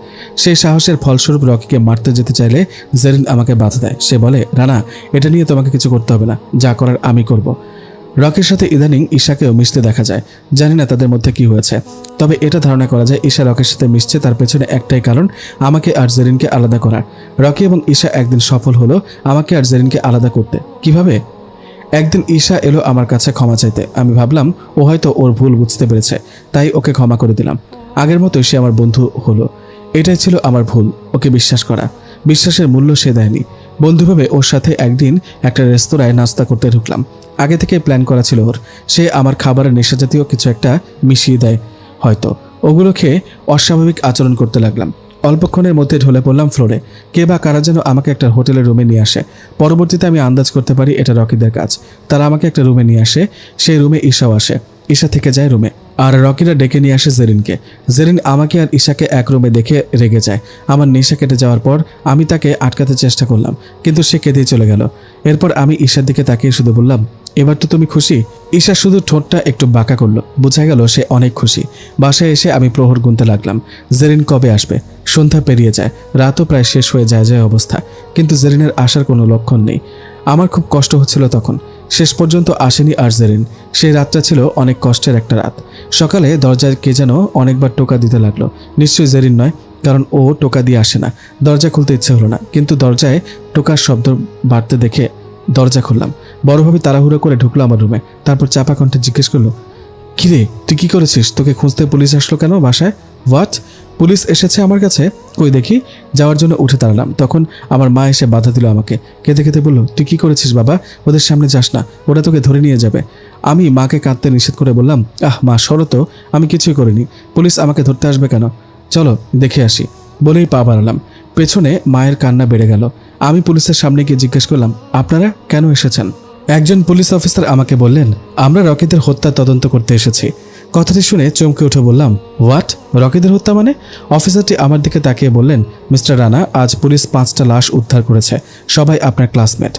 [SPEAKER 1] সেই সাহসের ফলস্বরূপ রকিকে মারতে যেতে চাইলে জেরিন আমাকে বাধা দেয়। সে বলে, রানা, এটা নিয়ে তোমাকে কিছু করতে হবে না, যা করার আমি করব। রকির সাথে ইদানিং ঈশাকেও মিশতে দেখা যায়। জানি না তাদের মধ্যে কি হয়েছে, তবে এটা ধারণা করা যায় ঈশা রকির সাথে মিশছে তার পেছনে একটাই কারণ, আমাকে আর জেরিনকে আলাদা করার। রকি এবং ঈশা একদিন সফল হলো আমাকে আর জেরিনকে আলাদা করতে। কিভাবে? একদিন ঈশা এলো আমার কাছে ক্ষমা চাইতে। আমি ভাবলাম ও হয়তো ওর ভুল বুঝতে পেরেছে, তাই ওকে ক্ষমা করে দিলাম। আগের মতোই সে আমার বন্ধু হলো। এটাই ছিল আমার ভুল, ওকে বিশ্বাস করা। বিশ্বাসের মূল্য সে দেয়নি। বন্ধু ভেবে ওর সাথে একদিন একটা রেস্তোরাঁয় নাস্তা করতে ঢুকলাম। আগে থেকে প্ল্যান করা ছিল ওর। সে আমার খাবারের নেশাজাতীয় কিছু একটা মিশিয়ে দেয় হয়তো। ওগুলো খেয়ে অস্বাভাবিক আচরণ করতে লাগলাম। অল্পক্ষণের মধ্যে ঢলে পড়লাম ফ্লোরে। কে বা কারা যেন আমাকে একটা হোটেলের রুমে নিয়ে আসে। পরবর্তীতে আমি আন্দাজ করতে পারি এটা রকিদের কাজ। তারা আমাকে একটা রুমে নিয়ে আসে। সেই রুমে ঈশাও আসে। ঈশা থেকে যায় রুমে, আর রকিরা ডেকে নিয়ে আসে জেরিনকে। জেরিন আমাকে আর ঈশাকে এক রুমে দেখে রেগে যায়। আমার নেশা কেটে যাওয়ার পর আমি তাকে আটকাতে চেষ্টা করলাম, কিন্তু সে কেঁদেই চলে গেল। এরপর আমি ঈশার দিকে তাকিয়ে শুধু বললাম, এবার তো তুমি খুশি? ঈশা শুধু ঠোঁটটা একটু বাঁকা করলো। বোঝা গেল সে অনেক খুশি। বাসায় এসে আমি প্রহর গুনতে লাগলাম, জেরিন কবে আসবে। সন্ধ্যা পেরিয়ে যায়, রাতও প্রায় শেষ হয়ে যায় অবস্থা, কিন্তু জেরিনের আসার কোনো লক্ষণ নেই। আমার খুব কষ্ট হচ্ছিল তখন। শেষ পর্যন্ত আসেনি আর জেরিন। সেই রাতটা ছিল অনেক কষ্টের একটা রাত। সকালে দরজায় কে যেন অনেকবার টোকা দিতে লাগলো। নিশ্চয়ই জেরিন নয়, কারণ ও টোকা দিয়ে আসে না। দরজা খুলতে ইচ্ছে হলো না, কিন্তু দরজায় টোকার শব্দ বাড়তে দেখে দরজা খুললাম। বড়ভাবে তাড়াহুড়ো করে ঢুকলো আমার রুমে। তারপর চাপা কণ্ঠে জিজ্ঞেস করলো, কিরে তুই কি করেছিস? তোকে খুঁজতে পুলিশ আসলো কেন বাসায়? হোয়াট? পুলিশ এসেছে আমার কাছে? কই দেখি। যাওয়ার জন্য উঠে দাঁড়ালাম, তখন আমার মা এসে বাধা দিল আমাকে। কেঁদে কেঁদে বলল, তুই কি করেছিস বাবা? ওদের সামনে যাস না, ওরা তোকে ধরে নিয়ে যাবে। আমি মাকে কাঁদতে নিষেধ করে বললাম, মা সরো তো, আমি কিছুই করিনি। পুলিশ আমাকে ধরতে আসবে কেন? চলো দেখে আসি। বলেই পা বাড়ালাম। পেছনে মায়ের কান্না বেড়ে গেল। আমি পুলিশের সামনে গিয়ে জিজ্ঞেস করলাম, আপনারা কেন এসেছেন? একজন পুলিশ অফিসার আমাকে বললেন, আমরা রকিদের হত্যা তদন্ত করতে এসেছি। কথাটি শুনে চমকে উঠে বললাম, হোয়াট? রকিদের হত্যা মানে? অফিসারটি আমার দিকে তাকিয়ে বললেন, মিস্টার রানা, আজ পুলিশ 5টা লাশ উদ্ধার করেছে, সবাই আপনার ক্লাসমেট।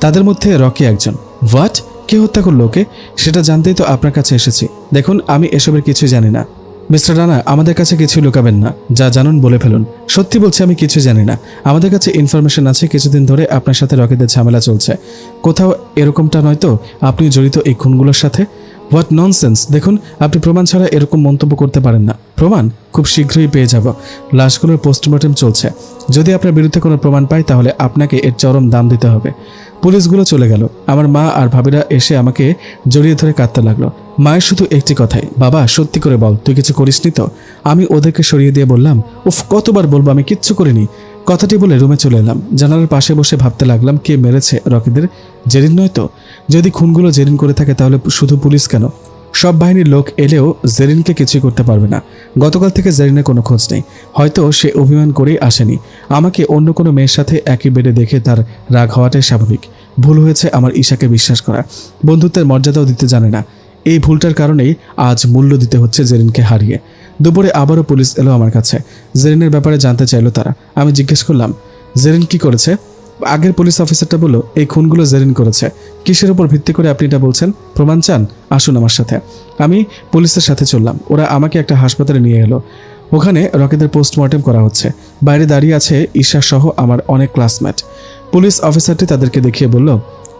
[SPEAKER 1] তাদের মধ্যে রকি একজন। হোয়াট? কে হত্যা করলো ওকে? সেটা জানতেই তো আপনার কাছে এসেছি। দেখুন, আমি এসবের কিছুই জানি না। মিস্টার রানা, আমাদের কাছে কিছু লুকাবেন না, যা জানুন বলে ফেলুন। সত্যি বলছি, আমি কিছু জানি না। আমাদের কাছে ইনফরমেশন আছে কিছুদিন ধরে আপনার সাথে রকিদের ঝামেলা চলছে। কোথাও এরকমটা নয়তো আপনি জড়িত এই খুনগুলোর সাথে? What nonsense! দেখুন, আপনি প্রমাণ ছাড়া এরকম মন্তব্য করতে পারেন না। প্রমাণ খুব শীঘ্রই পেয়ে যাব। লাশগুলোর পোস্টমর্টেম চলছে। যদি আপনার বিরুদ্ধে কোনো প্রমাণ পাই তাহলে আপনাকে এর চরম দাম দিতে হবে। পুলিশগুলো চলে গেল। আমার মা আর ভাবিরা এসে আমাকে জড়িয়ে ধরে কাঁদতে লাগলো। মায়ের শুধু একটি কথাই, বাবা সত্যি করে বল, তুই কিছু করিসনি তো? আমি ওদেরকে সরিয়ে দিয়ে বললাম, উফ, কতবার বলবো আমি কিচ্ছু করিনি। কথাটি বলে রুমে চলে এলাম। জানালার পাশে বসে ভাবতে লাগলাম, কে মেরেছে রকিদের? জেরিন নয় তো? যদি খুনগুলো জেরিন করে থাকে তাহলে শুধু পুলিশ কেন? সব বাহিনীর লোক এলেও জেরিনকে কিছুই করতে পারবে না। গতকাল থেকে জেরিনের কোনো খোঁজ নেই। হয়তো সে অভিমান করেই আসেনি। আমাকে অন্য কোনো মেয়ের সাথে একই বেডে দেখে তার রাগ হওয়াটাই স্বাভাবিক। ভুল হয়েছে আমার ঈশাকে বিশ্বাস করা। বন্ধুত্বের মর্যাদাও দিতে জানে না। এই ভুলটার কারণেই আজ মূল্য দিতে হচ্ছে জেরিনকে হারিয়ে। দুপুরে আবারও পুলিশ এলো আমার কাছে। জেরিনের ব্যাপারে জানতে চাইলো তারা। আমি জিজ্ঞেস করলাম, জেরিন কি করেছে? আগের পুলিশ অফিসারটা বলল, এই খুনগুলো জেরিন করেছে। কিসের উপর ভিত্তি করে আপনি এটা বলছেন? প্রমাণ চান? আসুন আমার সাথে। আমি পুলিশের সাথে চললাম। ওরা আমাকে একটা হাসপাতালে নিয়ে এলো। ওখানে রকিদের পোস্টমর্টেম করা হচ্ছে। বাইরে দাঁড়িয়ে আছে ঈশা সহ আমার অনেক ক্লাসমেট। পুলিশ অফিসারটি তাদেরকে দেখিয়ে বলল,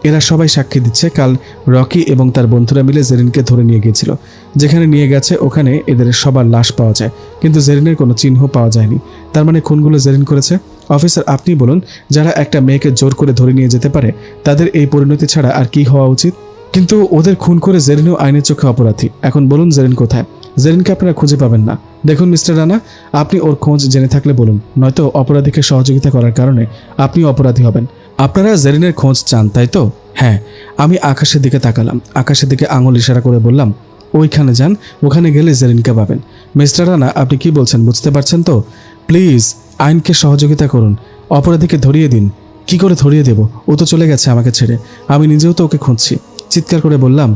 [SPEAKER 1] এরা সবাই সাক্ষী দিচ্ছে কাল রকি এবং তার বন্ধুরা মিলে জেরিনকে ধরে নিয়ে গিয়েছিল। যেখানে নিয়ে গেছে ওখানে এদের সবার লাশ পাওয়া যায়, কিন্তু জেরিনের কোনো চিহ্ন পাওয়া যায়নি। তার মানে খুনগুলো জেরিন করেছে? অফিসার, আপনি বলুন, যারা একটা মেয়েকে জোর করে ধরে নিয়ে যেতে পারে তাদের এই পরিণতি ছাড়া আর কি হওয়া উচিত? কিন্তু ওদের খুন করে জেরিনও আইনের চোখে অপরাধী। এখন বলুন, জেরিন কোথায়? জেরিনকে আপনারা খুঁজে পাবেন না। দেখুন মিস্টার রানা, আপনি ওর খোঁজ জেনে থাকলে বলুন, নয়তো অপরাধীকে সহযোগিতা করার কারণে আপনিও অপরাধী হবেন। আপনারা জেরিনের খোঁজ চান, তাই তো? হ্যাঁ। আমি আকাশের দিকে তাকালাম। আকাশের দিকে আঙুল ইশারা করে বললাম, ওইখানে যান, ওখানে গেলে জেরিনকে পাবেন। মিস্টার রানা, আপনি কি বলছেন বুঝতে পারছেন তো? প্লিজ আইনকে সহযোগিতা করুন, অপরাধীকে ধরিয়ে দিন। কি করে ধরিয়ে দেব? ও তো চলে গেছে আমাকে ছেড়ে। আমি নিজেও তো ওকে খুঁজছি। চিৎকার করে বললাম।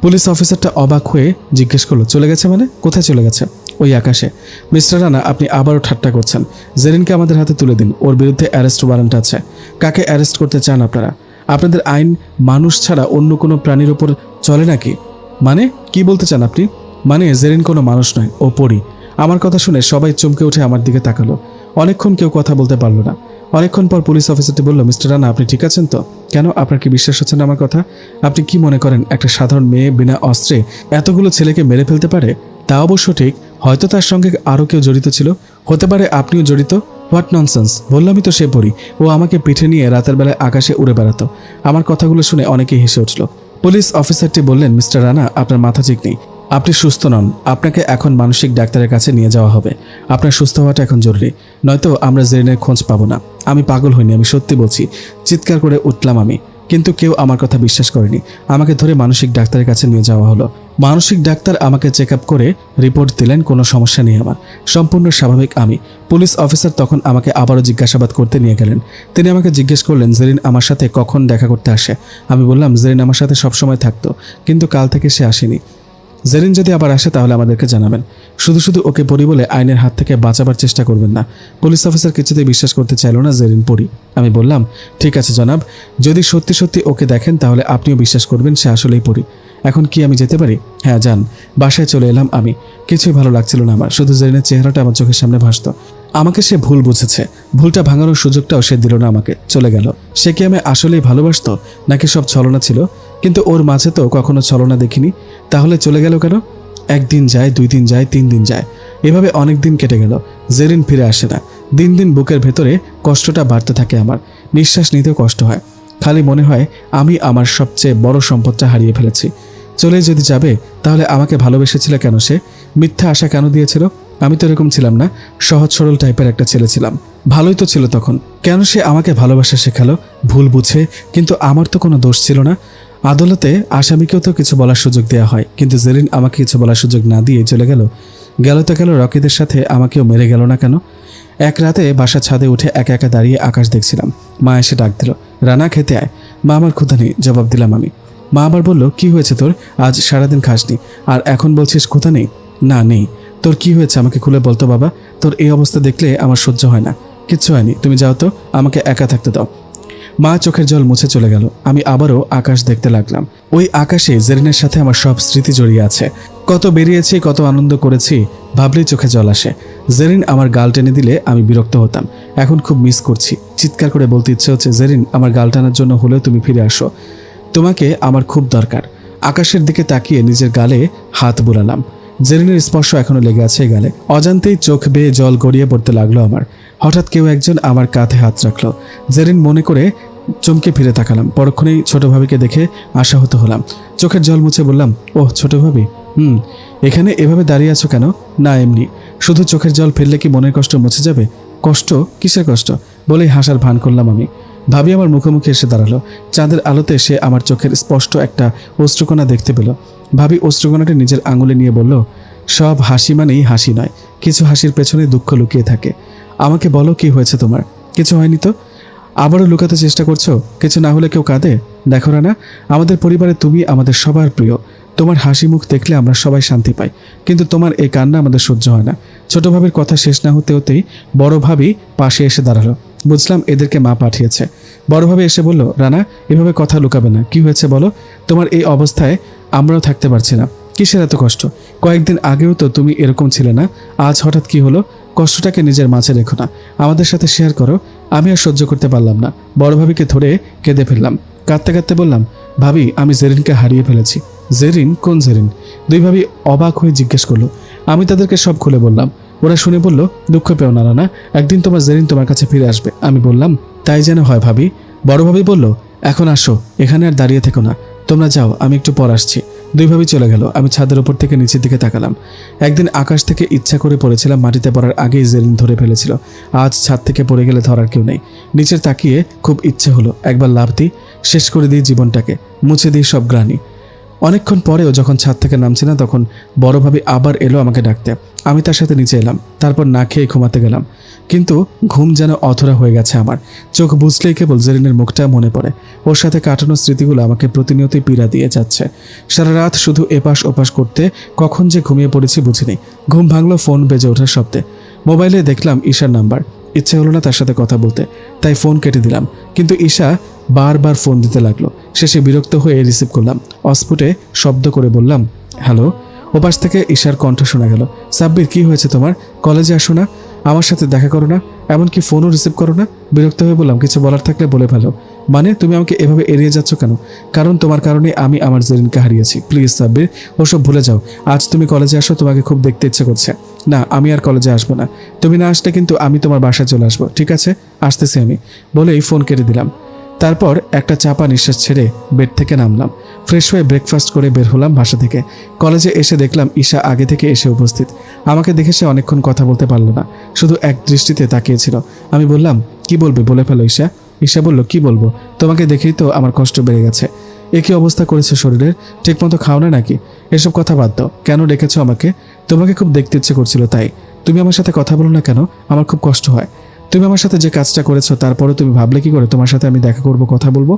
[SPEAKER 1] পুলিশ অফিসারটা অবাক হয়ে জিজ্ঞেস করলো, চলে গেছে মানে? কোথায় চলে গেছে? ওই আকাশে। মিস্টার রানা, আপনি আবারও ঠাট্টা করছেন। জেরিনকে আমাদের হাতে তুলে দিন। ওর বিরুদ্ধে অ্যারেস্ট ওয়ারেন্ট আছে। কাকে অ্যারেস্ট করতে চান আপনারা? আপনাদের আইন মানুষ ছাড়া অন্য কোনো প্রাণীর ওপর চলে নাকি? মানে কি বলতে চান আপনি? মানে জেরিন কোনো মানুষ নয়, ও পরী। আমার কথা শুনে সবাই চমকে উঠে আমার দিকে তাকালো। অনেকক্ষণ কেউ কথা বলতে পারলো না। অনেকক্ষণ পর পুলিশ অফিসারটি বলল, মিস্টার রানা, আপনি ঠিক আছেন তো? কেন, আপনার কি বিশ্বাস হচ্ছে না আমার কথা? আপনি কি মনে করেন একটা সাধারণ মেয়ে বিনা অস্ত্রে এতগুলো ছেলেকে মেরে ফেলতে পারে? তা অবশ্য ঠিক। হয়তো তার সঙ্গে আরও কেউ জড়িত ছিল। হতে পারে আপনিও জড়িত। What nonsense! বললামই তো সে পরী। ও আমাকে পিঠে নিয়ে রাতের বেলায় আকাশে উড়ে বেড়াতো। আমার কথাগুলো শুনে অনেকেই হেসে উঠল। পুলিশ অফিসারটি বললেন, মিস্টার রানা, আপনার মাথা ঠিক নেই। আপনি সুস্থ নন। আপনাকে এখন মানসিক ডাক্তারের কাছে নিয়ে যাওয়া হবে। আপনার সুস্থ হওয়াটা এখন জরুরি, নয়তো আমরা জেরিনের খোঁজ পাবো না। আমি পাগল হইনি, আমি সত্যি বলছি। চিৎকার করে উঠলাম আমি। কিন্তু কেউ আমার কথা বিশ্বাস করেনি। আমাকে ধরে মানসিক ডাক্তারের কাছে নিয়ে যাওয়া হলো। মানসিক ডাক্তার আমাকে চেক আপ করে রিপোর্ট দিলেন, কোনো সমস্যা নেই আমার, সম্পূর্ণ স্বাভাবিক আমি। পুলিশ অফিসার তখন আমাকে আবারও জিজ্ঞাসাবাদ করতে নিয়ে গেলেন। তিনি আমাকে জিজ্ঞেস করলেন, জেরিন আমার সাথে কখন দেখা করতে আসে? আমি বললাম, জেরিন আমার সাথে সবসময় থাকতো, কিন্তু কাল থেকে সে আসেনি। জেরিন যদি আবার আসে তাহলে আমাদেরকে জানাবেন। শুধু শুধু ওকে পড়ি বলে আইনের হাত থেকে বাঁচাবার চেষ্টা করবেন না। পুলিশ অফিসার কিছুতেই বিশ্বাস করতে চাইল না জেরিন পড়ি। আমি বললাম, ঠিক আছে জনাব, যদি সত্যি সত্যি ওকে দেখেন তাহলে আপনিও বিশ্বাস করবেন সে আসলেই পড়ি। এখন কি আমি যেতে পারি? হ্যাঁ যান। বাসায় চলে এলাম আমি। কিছুই ভালো লাগছিল না আমার, শুধু জেরিনের চেহারাটা আমার চোখের সামনে ভাসত। আমাকে সে ভুল বুঝেছে। ভুলটা ভাঙানোর সুযোগটাও সে দিল না আমাকে, চলে গেল। সে কি আমি আসলেই ভালোবাসতো, নাকি সব ছলনা ছিল? কিন্তু ওর মাঝে তো কখনো ছলনা দেখিনি। তাহলে চলে গেল কেন? 1 দিন যায়, 2 দিন যায়, 3 দিন যায়, এভাবে অনেক দিন কেটে গেল। জেরিন ফিরে আসে না। দিন দিন বুকের ভেতরে কষ্টটা বাড়তে থাকে আমার। নিঃশ্বাস নিতেও কষ্ট হয়। খালি মনে হয় আমি আমার সবচেয়ে বড় সম্পদটা হারিয়ে ফেলেছি। চলে যদি যাবে তাহলে আমাকে ভালোবেসেছিল কেন? সে মিথ্যা আশা কেন দিয়েছিল? আমি তো এরকম ছিলাম না, সহজ সরল টাইপের একটা ছেলে ছিলাম। ভালোই তো ছিল তখন। কেন সে আমাকে ভালোবাসা শেখালো ভুল বুঝে? কিন্তু আমার তো কোনো দোষ ছিল না। আদালতে আসামিকেও তো কিছু বলার সুযোগ দেওয়া হয়, কিন্তু জেরিন আমাকে কিছু বলার সুযোগ না দিয়ে চলে গেল। তো গেল, রকিদের সাথে আমাকেও মেরে গেল না কেন? এক রাতে বাসার ছাদে উঠে একা একা দাঁড়িয়ে আকাশ দেখছিলাম। মা এসে ডাক দিল, রানা খেতে আয়। মা আমার ক্ষুধা নেই, জবাব দিলাম আমি। মা আবার বলল, কি হয়েছে তোর? আজ সারাদিন খাসনি আর এখন বলছিস ক্ষুধা নেই? না নেই। তোর কি হয়েছে আমাকে খুলে বলতো বাবা, তোর এই অবস্থা দেখলে আমার সহ্য হয় না। কিচ্ছু হয়নি, তুমি যাও তো, আমাকে একা থাকতে দাও। মা চোখের জল মুছে চলে গেল। আমি আবারও আকাশ দেখতে লাগলাম। ওই আকাশে জেরিনের সাথে আমার সব স্মৃতি জড়িয়ে আছে। কত বেরিয়েছি, কত আনন্দ করেছি, ভাবলেই চোখে জল আসে। জেরিন আমার গাল টেনে দিলে আমি বিরক্ত হতাম। এখন খুব মিস করছি, চিৎকার করে বলতে ইচ্ছে হচ্ছে, জেরিন আমার গাল টানার জন্য হলেও তুমি ফিরে আসো, তোমাকে আমার খুব দরকার। আকাশের দিকে তাকিয়ে নিজের গালে হাত বুলালাম। জেরিনের স্পর্শ এখনো লেগে আছে গালে। অজান্তেই চোখ বেয়ে জল গড়িয়ে পড়তে লাগলো আমার। হঠাৎ কেউ একজন আমার কাঁধে হাত রাখলো। জেরিন মনে করে চমকে ফিরে তাকালাম। পরক্ষণেই ছোট ভাবিকে দেখে আশাহত হলাম। চোখের জল মুছে বললাম, ওহ ছোট ভাবি, এখানে এভাবে দাঁড়িয়ে আছো কেন? না এমনি। শুধু চোখের জল ফেললে কি মনের কষ্ট মুছে যাবে? কষ্ট? কিসের কষ্ট? বলেই হাসার ভান করলাম আমি। ভাবি আমার মুখোমুখি এসে দাঁড়ালো। চাঁদের আলোতে সে আমার চোখের স্পষ্ট একটা অশ্রুকণা দেখতে পেল। ভাবি অশ্রুকণাটি নিজের আঙুলে নিয়ে বলল, সব হাসি মানেই হাসি নয়, কিছু হাসির পেছনে দুঃখ লুকিয়ে থাকে। আমাকে বলো, কি হয়েছে তোমার? কিছু হয়নি তো? আবারও লুকাতে চেষ্টা করছো? কিছু না হলে কেউ কাঁদে? দেখো রানা, আমাদের পরিবারে তুমি আমাদের সবার প্রিয়। তোমার হাসি মুখ দেখলে আমরা সবাই শান্তি পাই, কিন্তু তোমার এই কান্না আমাদের সহ্য হয় না। ছোট ভাবির কথা শেষ না হতে হতেই বড় ভাবি পাশে এসে দাঁড়ালো। বুঝলাম এদেরকে মা পাঠিয়েছে। বড় ভাবি এসে বলল, রানা এভাবে কথা লুকাবে না, কি হয়েছে বলো? তোমার এই অবস্থায় আমরাও থাকতে পারছি না। কিসের এত কষ্ট? কয়েকদিন আগেও তো তুমি এরকম ছিলে না, আজ হঠাৎ কি হলো? কষ্টটাকে নিজের মাঝে রেখো না, আমাদের সাথে শেয়ার করো। আমি আর সহ্য করতে পারলাম না, বড় ভাবিকে ধরে কেঁদে ফেললাম। কাঁদতে কাঁদতে বললাম, ভাবি আমি জেরিনকে হারিয়ে ফেলেছি। জেরিন? কোন জেরিন? দুই ভাবি অবাক হয়ে জিজ্ঞেস করলো। আমি তাদেরকে সব খুলে বললাম। ওরা শুনে বলল, দুঃখ পেও না রানা, একদিন তোমার জেরিন তোমার কাছে ফিরে আসবে। আমি বললাম, তাই যেন হয় ভাবি। বড় ভাবি বলল, এখন আসো, এখানে আর দাঁড়িয়ে থেকো না, তোমরা যাও, আমি একটু পর আসছি। দুই ভাবি চলে গেল। আমি ছাদের উপর থেকে নিচের দিকে তাকালাম। একদিন আকাশ থেকে ইচ্ছা করে পড়েছিলাম, মাটিতে পড়ার আগেই জেরিন ধরে ফেলেছিল। আজ ছাদ থেকে পড়ে গেলে ধরার কেউ নেই। নিচের তাকিয়ে খুব ইচ্ছে হলো একবার লাফ দিই, শেষ করে দিই জীবনটাকে, মুছে দিই সব গ্লানি। অনেকক্ষণ পরেও যখন ছাদ থেকে নামছি না, তখন বড় ভাবি আবার এলো আমাকে ডাকতে। আমি তার সাথে নিচে এলাম। তারপর না খেয়ে ঘুমাতে গেলাম, কিন্তু ঘুম যেন অধরা হয়ে গেছে আমার। চোখ বুঝলেই কেবল জেরিনের মুখটা মনে পড়ে। ওর সাথে কাটানো স্মৃতিগুলো আমাকে প্রতিনিয়তই পীড়া দিয়ে যাচ্ছে। সারা রাত শুধু এপাশ ওপাশ করতে কখন যে ঘুমিয়ে পড়েছি বুঝিনি। ঘুম ভাঙলো ফোন বেজে ওঠার শব্দে। মোবাইলে দেখলাম ঈশার নাম্বার। ইচ্ছে হলো না তার সাথে কথা বলতে, তাই ফোন কেটে দিলাম। কিন্তু ঈশা বারবার ফোন দিতে লাগলো। শেষে বিরক্ত হয়ে রিসিভ করলাম। অস্ফুটে শব্দ করে বললাম, হ্যালো। ওপাশ থেকে ঈশার কণ্ঠ শোনা গেল, সাব্বির কি হয়েছে তোমার? কলেজে আসো না, আমার সাথে দেখা করো না, এমনকি ফোনও রিসিভ করো না? বিরক্ত হয়ে বললাম, কিছু বলার থাকলে বলে ফেলো। মানে তুমি আমাকে এভাবে এড়িয়ে যাচ্ছ কেন? কারণ তোমার কারণে আমি আমার জেরিনকে হারিয়েছি। প্লিজ সাব্বির, ওসব ভুলে যাও। আজ তুমি কলেজে আসো, তোমাকে খুব দেখতে ইচ্ছে করছে। না, আমি আর কলেজে আসবো না। তুমি না আসলে কিন্তু আমি তোমার বাসায় চলে আসবো, ঠিক আছে? আসতেছি আমি, বলেই ফোন কেটে দিলাম। তারপর একটা চাপা নিঃশ্বাস ছেড়ে বেড থেকে নামলাম। ফ্রেশ হয়ে ব্রেকফাস্ট করে বের হলাম বাসা থেকে। কলেজে এসে দেখলাম ঈশা আগে থেকে এসে উপস্থিত। আমাকে দেখে সে অনেকক্ষণ কথা বলতে পারলো না, শুধু এক দৃষ্টিতে তাকিয়েছিল। আমি বললাম, কি বলবে বলে ফেলো ঈশা। ঈশা বলল, কি বলবো, তোমাকে দেখেই তো আমার কষ্ট বেড়ে গেছে। একই অবস্থা করেছে শরীরের, ঠিকমতো খাও না নাকি? এসব কথা বাদ দাও, কেন ডেকেছো আমাকে? তোমাকে খুব দেখতে ইচ্ছে করছিল তাই। তুমি আমার সাথে কথা বলো না কেন? আমার খুব কষ্ট হয়। তুমি আমার সাথে যে কাজটা করেছো, তারপরে তুমি ভাবলে কি করে তোমার সাথে আমি দেখা করব, কথা বলবো?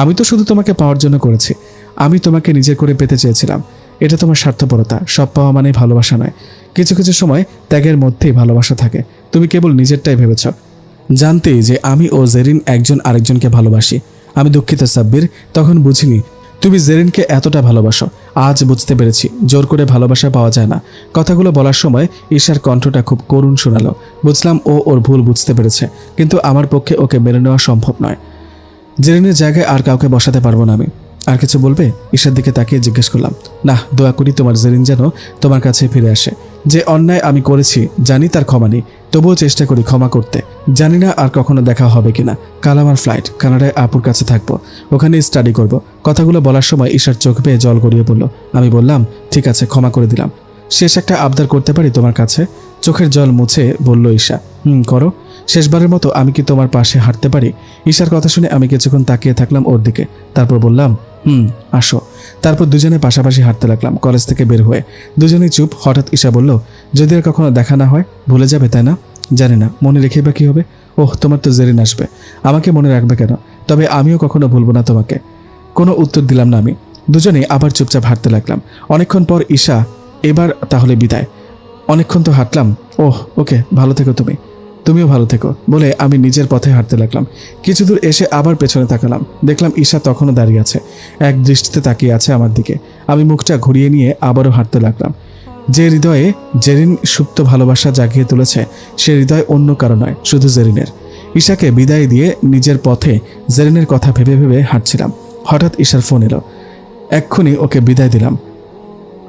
[SPEAKER 1] আমি তো শুধু তোমাকে পাওয়ার জন্য করেছি। আমি তোমাকে নিজের করে পেতে চেয়েছিলাম। এটা তোমার স্বার্থপরতা। সব পাওয়া মানেই ভালোবাসা নয়। কিছু কিছু সময় ত্যাগের মধ্যেই ভালোবাসা থাকে। তুমি কেবল নিজেরটাই ভেবেছ, জানতেই যে আমি ও জেরিন একজন আরেকজনকে ভালোবাসি। আমি দুঃখিত সাব্বির, তখন বুঝিনি তুমি জেরিনকে এতটা ভালোবাসো। আজ বুঝতে পেরেছি, জোর করে ভালোবাসা পাওয়া যায় না। কথাগুলো বলার সময় ঈশার কণ্ঠটা খুব করুণ শোনালো। বুঝলাম ও ওর ভুল বুঝতে পেরেছে, কিন্তু আমার পক্ষে ওকে মেনে নেওয়া সম্ভব নয়। জেরিনের জায়গায় আর কাউকে বসাতে পারবো না আমি। আর কিছু বলবে? ঈশার দিকে তাকিয়ে জিজ্ঞেস করলাম। না, দোয়া করি তোমার জেরিন যেন তোমার কাছে ফিরে আসে। যে অন্যায় আমি করেছি জানি তার ক্ষমা নেই, তবুও চেষ্টা করি ক্ষমা করতে। জানি না আর কখনো দেখা হবে কিনা। কাল আমার ফ্লাইট, কানাডায় আপুর কাছে থাকবো, ওখানে স্টাডি করব। কথাগুলো বলার সময় ঈশার চোখ বেয়ে জল গড়িয়ে পড়ল। আমি বললাম, ঠিক আছে, ক্ষমা করে দিলাম। শেষ একটা আবদার করতে পারি তোমার কাছে? চোখের জল মুছে বলল ঈশা। করো। শেষবারের মতো আমি কি তোমার পাশে হাঁটতে পারি? ঈশার কথা শুনে আমি কিছুক্ষণ তাকিয়ে থাকলাম ওর দিকে, তারপর বললাম, আসো। তারপর দুজনে পাশাপাশি হাঁটতে লাগলাম কলেজ থেকে বের হয়ে। দুজনেই চুপ। হঠাৎ ঈশা বলল, যদি আর কখনো দেখা না হয় ভুলে যাবে তাই না? জানি না, মনে রেখে বা কী হবে? ওহ, তোমার তো জেরিন আসবে, আমাকে মনে রাখবে কেন? তবে আমিও কখনো ভুলবো না তোমাকে। কোনো উত্তর দিলাম না আমি। দুজনেই আবার চুপচাপ হাঁটতে লাগলাম। অনেকক্ষণ পর ঈশা, এবার তাহলে বিদায়। অনেকক্ষণ তো হাঁটলাম। ওহ ওকে, ভালো থেকো তুমিও ভালো থেকো বলে আমি নিজের পথে হাঁটতে লাগলাম। কিছু দূর এসে আবার পেছনে তাকালাম। দেখলাম ঈশা তখনও দাঁড়িয়ে আছে, এক দৃষ্টিতে তাকিয়ে আছে আমার দিকে। আমি মুখটা ঘুরিয়ে নিয়ে আবারও হাঁটতে লাগলাম। যে হৃদয়ে জেরিন সুপ্ত ভালোবাসা জাগিয়ে তুলেছে, সে হৃদয় অন্য কারো নয়, শুধু জেরিনের। ঈশাকে বিদায় দিয়ে নিজের পথে জেরিনের কথা ভেবে ভেবে হাঁটছিলাম। হঠাৎ ঈশার ফোন এলো। এক্ষুনি ওকে বিদায় দিলাম।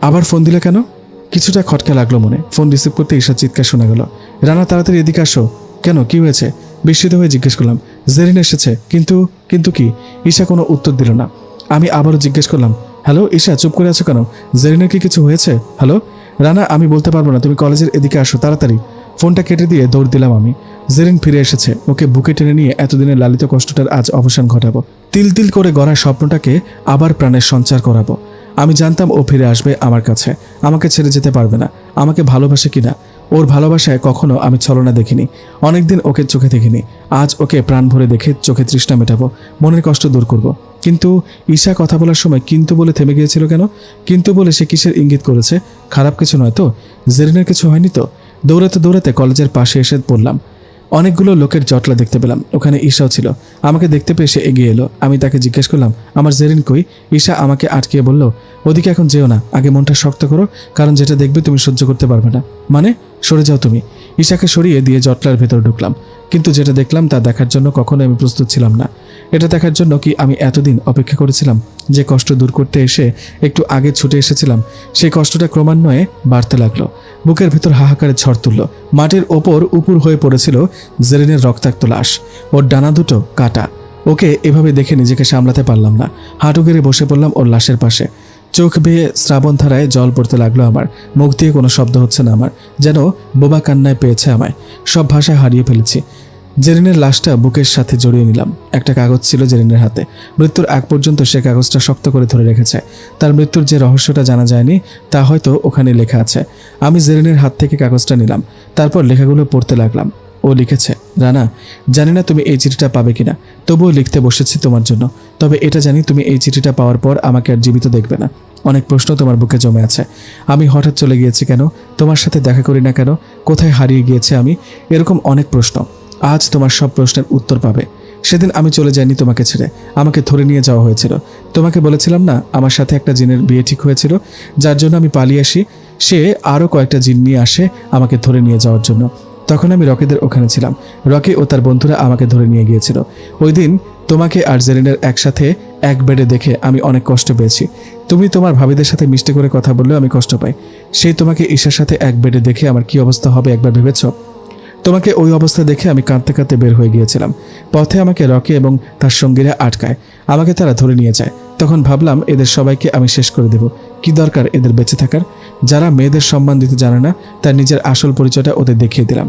[SPEAKER 1] আবার ফোন দিলে কেন? কিছুটা খটকা লাগলো মনে। ফোন রিসিভ করতে ঈশার চিৎকার শোনা গেল, রানা তাড়াতাড়ি এদিকে আসো। কেন, কি হয়েছে? বিস্মিত হয়ে জিজ্ঞেস করলাম। জেরিন এসেছে। কিন্তু কি? ঈশা কোনো উত্তর দিল না। আমি আবারও জিজ্ঞেস করলাম, হ্যালো ঈশা, চুপ করে আছো কেন? জেরিনের কি কিছু হয়েছে? হ্যালো রানা, আমি বলতে পারবো না, তুমি কলেজের এদিকে আসো তাড়াতাড়ি। ফোনটা কেটে দিয়ে দৌড় দিলাম আমি। জেরিন ফিরে এসেছে। ওকে বুকে টেনে নিয়ে এতদিনের লালিত কষ্টটার আজ অবসান ঘটাবো। তিল তিল করে গড়া স্বপ্নটাকে আবার প্রাণের সঞ্চার করাবো। আমি জানতাম ও ফিরে আসবে আমার কাছে, আমাকে ছেড়ে যেতে পারবে না। আমাকে ভালোবাসে কিনা, ওর ভালোবাসায় কখনো আমি ছলনা দেখিনি। অনেকদিন ওকে চোখে দেখিনি। আজ ওকে প্রাণ ভরে দেখে চোখে তৃষ্ণা মেটাবো, মনের কষ্ট দূর করব। কিন্তু ঈশা কথা বলার সময় কিন্তু বলে থেমে গিয়েছিল কেন? কিন্তু বলে সে কিসের ইঙ্গিত করেছে? খারাপ কিছু নয় তো? জেরিনের কিছু হয়নি তো? দৌড়াতে দৌড়াতে কলেজের পাশে এসে পড়লাম। অনেকগুলো লোকের জটলা দেখতে পেলাম। ওখানে ঈশাও ছিল। আমাকে দেখতে পেয়ে সে এগিয়ে এলো। আমি তাকে জিজ্ঞেস করলাম, আমার জেরিন কই? ঈশা আমাকে আটকিয়ে বলল, ওদিকে এখন যেও না, আগে মনটা শক্ত করো, কারণ যেটা দেখবে তুমি সহ্য করতে পারবে না। মানে? সরে যাও তুমি। ঈশাকে সরিয়ে দিয়ে জটলার ভেতর ঢুকলাম। কিন্তু যেটা দেখলাম তা দেখার জন্য কখনো আমি প্রস্তুত ছিলাম না। এটা দেখার জন্য কি আমি এতদিন অপেক্ষা করেছিলাম? যে কষ্ট দূর করতে এসে একটু আগে ছুটে এসেছিলাম, সেই কষ্টটা ক্রমান্বয়ে বাড়তে লাগলো। বুকের ভেতর হাহাকারে ঝড় তুলল। মাটির ওপর উপুর হয়ে পড়েছিল জেরিনের রক্তাক্ত লাশ, ওর ডানা দুটো কাটা। ওকে এভাবে দেখে নিজেকে সামলাতে পারলাম না। হাঁটু গেড়ে বসে পড়লাম ওর লাশের পাশে। চোখ বেয়ে শ্রাবণধারায় জল পড়তে লাগলো আমার। মুখ দিয়ে কোনো শব্দ হচ্ছে না আমার, যেন বোবা কান্নায় পেয়েছে আমায়। সব ভাষা হারিয়ে ফেলেছি। জেরিনের লাশটা বুকের সাথে জড়িয়ে নিলাম। একটা কাগজ ছিল জেরিনের হাতে। মৃত্যুর আগ পর্যন্ত সে কাগজটা শক্ত করে ধরে রেখেছে। তার মৃত্যুর যে রহস্যটা জানা যায়নি তা হয়তো ওখানে লেখা আছে। আমি জেরিনের হাত থেকে কাগজটা নিলাম, তারপর লেখাগুলো পড়তে লাগলাম। ও লিখেছে, রানা, জানি না তুমি এই চিঠিটা পাবে কিনা, তবুও লিখতে বসেছি তোমার জন্য। তবে এটা জানি, তুমি এই চিঠিটা পাওয়ার পর আমাকে আর জীবিত দেখবে না। অনেক প্রশ্ন তোমার বুকে জমে আছে। আমি হঠাৎ চলে গিয়েছি কেন? তোমার সাথে দেখা করি না কেন? কোথায় হারিয়ে গিয়েছে আমি? এরকম অনেক প্রশ্ন। আজ তোমার সব প্রশ্নের উত্তর পাবে। সেদিন আমি চলে যাইনি তোমাকে ছেড়ে, আমাকে ধরে নিয়ে যাওয়া হয়েছিল। তোমাকে বলেছিলাম না আমার সাথে একটা জিনের বিয়ে ঠিক হয়েছিল, যার জন্য আমি পালিয়ে আসি। সে আরও কয়েকটা জিন নিয়ে আসে আমাকে ধরে নিয়ে যাওয়ার জন্য। তখন আমি রকিদের ওখানে ছিলাম। রকি ও তার বন্ধুরা আমাকে ধরে নিয়ে গিয়েছিল। ওই দিন তোমাকে আর জেরিনের একসাথে এক বেডে দেখে আমি অনেক কষ্ট পেয়েছি। তুমি তোমার ভাবিদের সাথে মিষ্টি করে কথা বললেও আমি কষ্ট পাই। সেই তোমাকে ঈশার সাথে এক বেডে দেখে আমার কি অবস্থা হবে একবার ভেবেছ? তোমাকে ওই অবস্থা দেখে আমি কাঁদতে কাঁদতে বের হয়ে গিয়েছিলাম। পথে আমাকে রকি এবং তার সঙ্গীরা আটকায়, আমাকে তারা ধরে নিয়ে যায়। তখন ভাবলাম এদের সবাইকে আমি শেষ করে দেব। কি দরকার এদের বেঁচে থাকার? যারা মেয়েদের সম্মান দিতে জানে না, তার নিজের আসল পরিচয়টা ওদের দেখিয়ে দিলাম।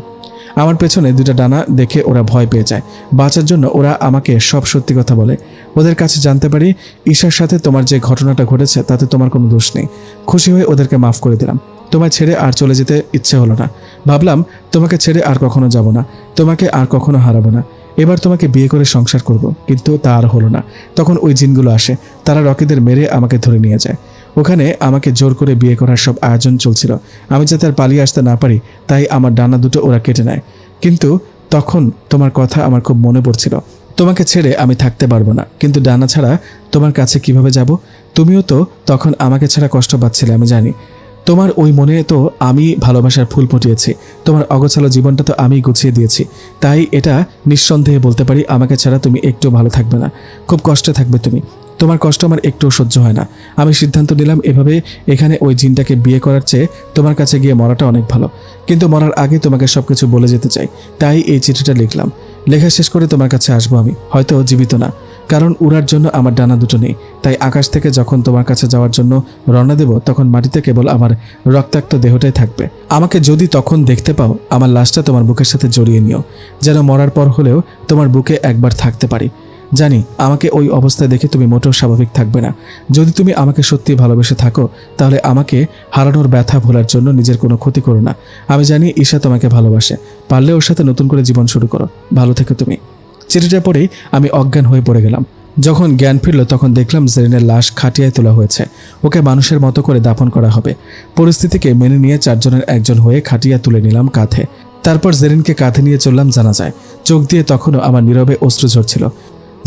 [SPEAKER 1] আমার পেছনে দুটা ডানা দেখে ওরা ভয় পেয়ে যায়। বাঁচার জন্য ওরা আমাকে সব সত্যি কথা বলে। ওদের কাছে জানতে পারি ঈশার সাথে তোমার যে ঘটনাটা ঘটেছে তাতে তোমার কোনো দোষ নেই। খুশি হয়ে ওদেরকে মাফ করে দিলাম। তোমায় ছেড়ে আর চলে যেতে ইচ্ছে হলো না। ভাবলাম তোমাকে ছেড়ে আর কখনো যাব না, তোমাকে আর কখনো হারাবো না। এবার তোমাকে বিয়ে করে সংসার করব, কিন্তু তা আর হলো না। তখন ওই জিনগুলো আসে, তারা রকিদের মেরে আমাকে ধরে নিয়ে যায়। ওখানে আমাকে জোর করে বিয়ে করার সব আয়োজন চলছিল। আমি যাতে আর পালিয়ে আসতে না পারি তাই আমার ডানা দুটো ওরা কেটে নেয়। কিন্তু তখন তোমার কথা আমার খুব মনে পড়ছিল। তোমাকে ছেড়ে আমি থাকতে পারবো না, কিন্তু ডানা ছাড়া তোমার কাছে কিভাবে যাব? তুমিও তো তখন আমাকে ছাড়া কষ্ট পাচ্ছিলে, আমি জানি। তোমার ওই মনে তো আমি ভালোবাসার ফুল ফুটিয়েছি। তোমার অগোছালো জীবনটা তো আমি গুছিয়ে দিয়েছি। তাই এটা নিঃসন্দেহে বলতে পারি আমাকে ছাড়া তুমি একটু ভালো থাকবে না, খুব কষ্টে থাকবে তুমি। তোমার কষ্ট আমার একটুও সহ্য হয় না। আমি সিদ্ধান্ত নিলাম এভাবে এখানে ওই জিনটাকে বিয়ে করার চেয়ে তোমার কাছে গিয়ে মরাটা অনেক ভালো। কিন্তু মরার আগে তোমাকে সবকিছু বলে যেতে চাই, তাই এই চিঠিটা লিখলাম। লেখা শেষ করে তোমার কাছে আসবো আমি, হয়তো জীবিত না, কারণ উড়ার জন্য আমার ডানা দুটো নেই। তাই আকাশ থেকে যখন তোমার কাছে যাওয়ার জন্য রওনা দেব, তখন মাটিতে কেবল আমার রক্তাক্ত দেহটাই থাকবে। আমাকে যদি তখন দেখতে পাও, আমার লাশটা তোমার বুকের সাথে জড়িয়ে নিও, যেন মরার পর হলেও তোমার বুকে একবার থাকতে পারি। জানি আমাকে ওই অবস্থায় দেখে তুমি মোটেও স্বাভাবিক থাকবে না। যদি তুমি আমাকে সত্যি ভালোবেসে থাকো, তাহলে আমাকে হারানোর ব্যথা ভোলার জন্য নিজের কোনো ক্ষতি করো না। আমি জানি ঈশা তোমাকে ভালোবাসে, পারলে ওর সাথে নতুন করে জীবন শুরু করো। ভালো থেকো তুমি। চিঠিটা পড়েই আমি অজ্ঞান হয়ে পড়ে গেলাম। যখন জ্ঞান ফিরল তখন দেখলাম জেরিনের লাশ খাটিয়ায় তোলা হয়েছে। ওকে মানুষের মতো করে দাফন করা হবে। পরিস্থিতিকে মেনে নিয়ে চারজনের একজন হয়ে খাটিয়া তুলে নিলাম কাঁধে। তারপর জেরিনকে কাঁধে নিয়ে চললাম জানাজায়। চোখ দিয়ে তখনও আমার নীরবে অশ্রু ঝরছিল।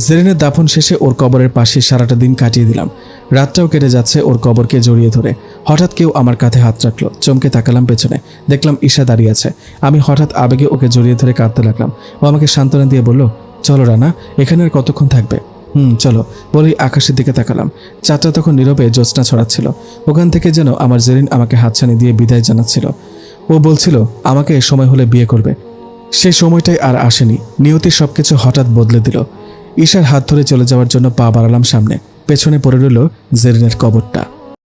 [SPEAKER 1] জেরিনের দাফন শেষে ওর কবরের পাশে সারাটা দিন কাটিয়ে দিলাম। রাতটাও কেটে যাচ্ছে ওর কবরকে জড়িয়ে ধরে। হঠাৎ কেউ আমার কাঁধে হাত রাখলো। চমকে তাকালাম পেছনে, দেখলাম ঈশা দাঁড়িয়ে আছে। আমি হঠাৎ আবেগে ওকে জড়িয়ে ধরে কাঁদতে লাগলাম। ও আমাকে সান্ত্বনা দিয়ে বলল, চলো রানা, এখানে আর কতক্ষণ থাকবে? চলো বলেই আকাশের দিকে তাকালাম। চাঁদটা তখন নীরবে জ্যোৎস্না ছড়াচ্ছিল। ওখান থেকে যেন আমার জেরিন আমাকে হাতছানি দিয়ে বিদায় জানাচ্ছিল। ও বলছিল আমাকে সময় হলে বিয়ে করবে। সেই সময়টাই আর আসেনি। নিয়তির সবকিছু হঠাৎ বদলে দিল। ঈশার হাত ধরে চলে যাওয়ার জন্য পা বাড়ালাম সামনে। পেছনে পড়ে রইল জেরিনের কবরটা।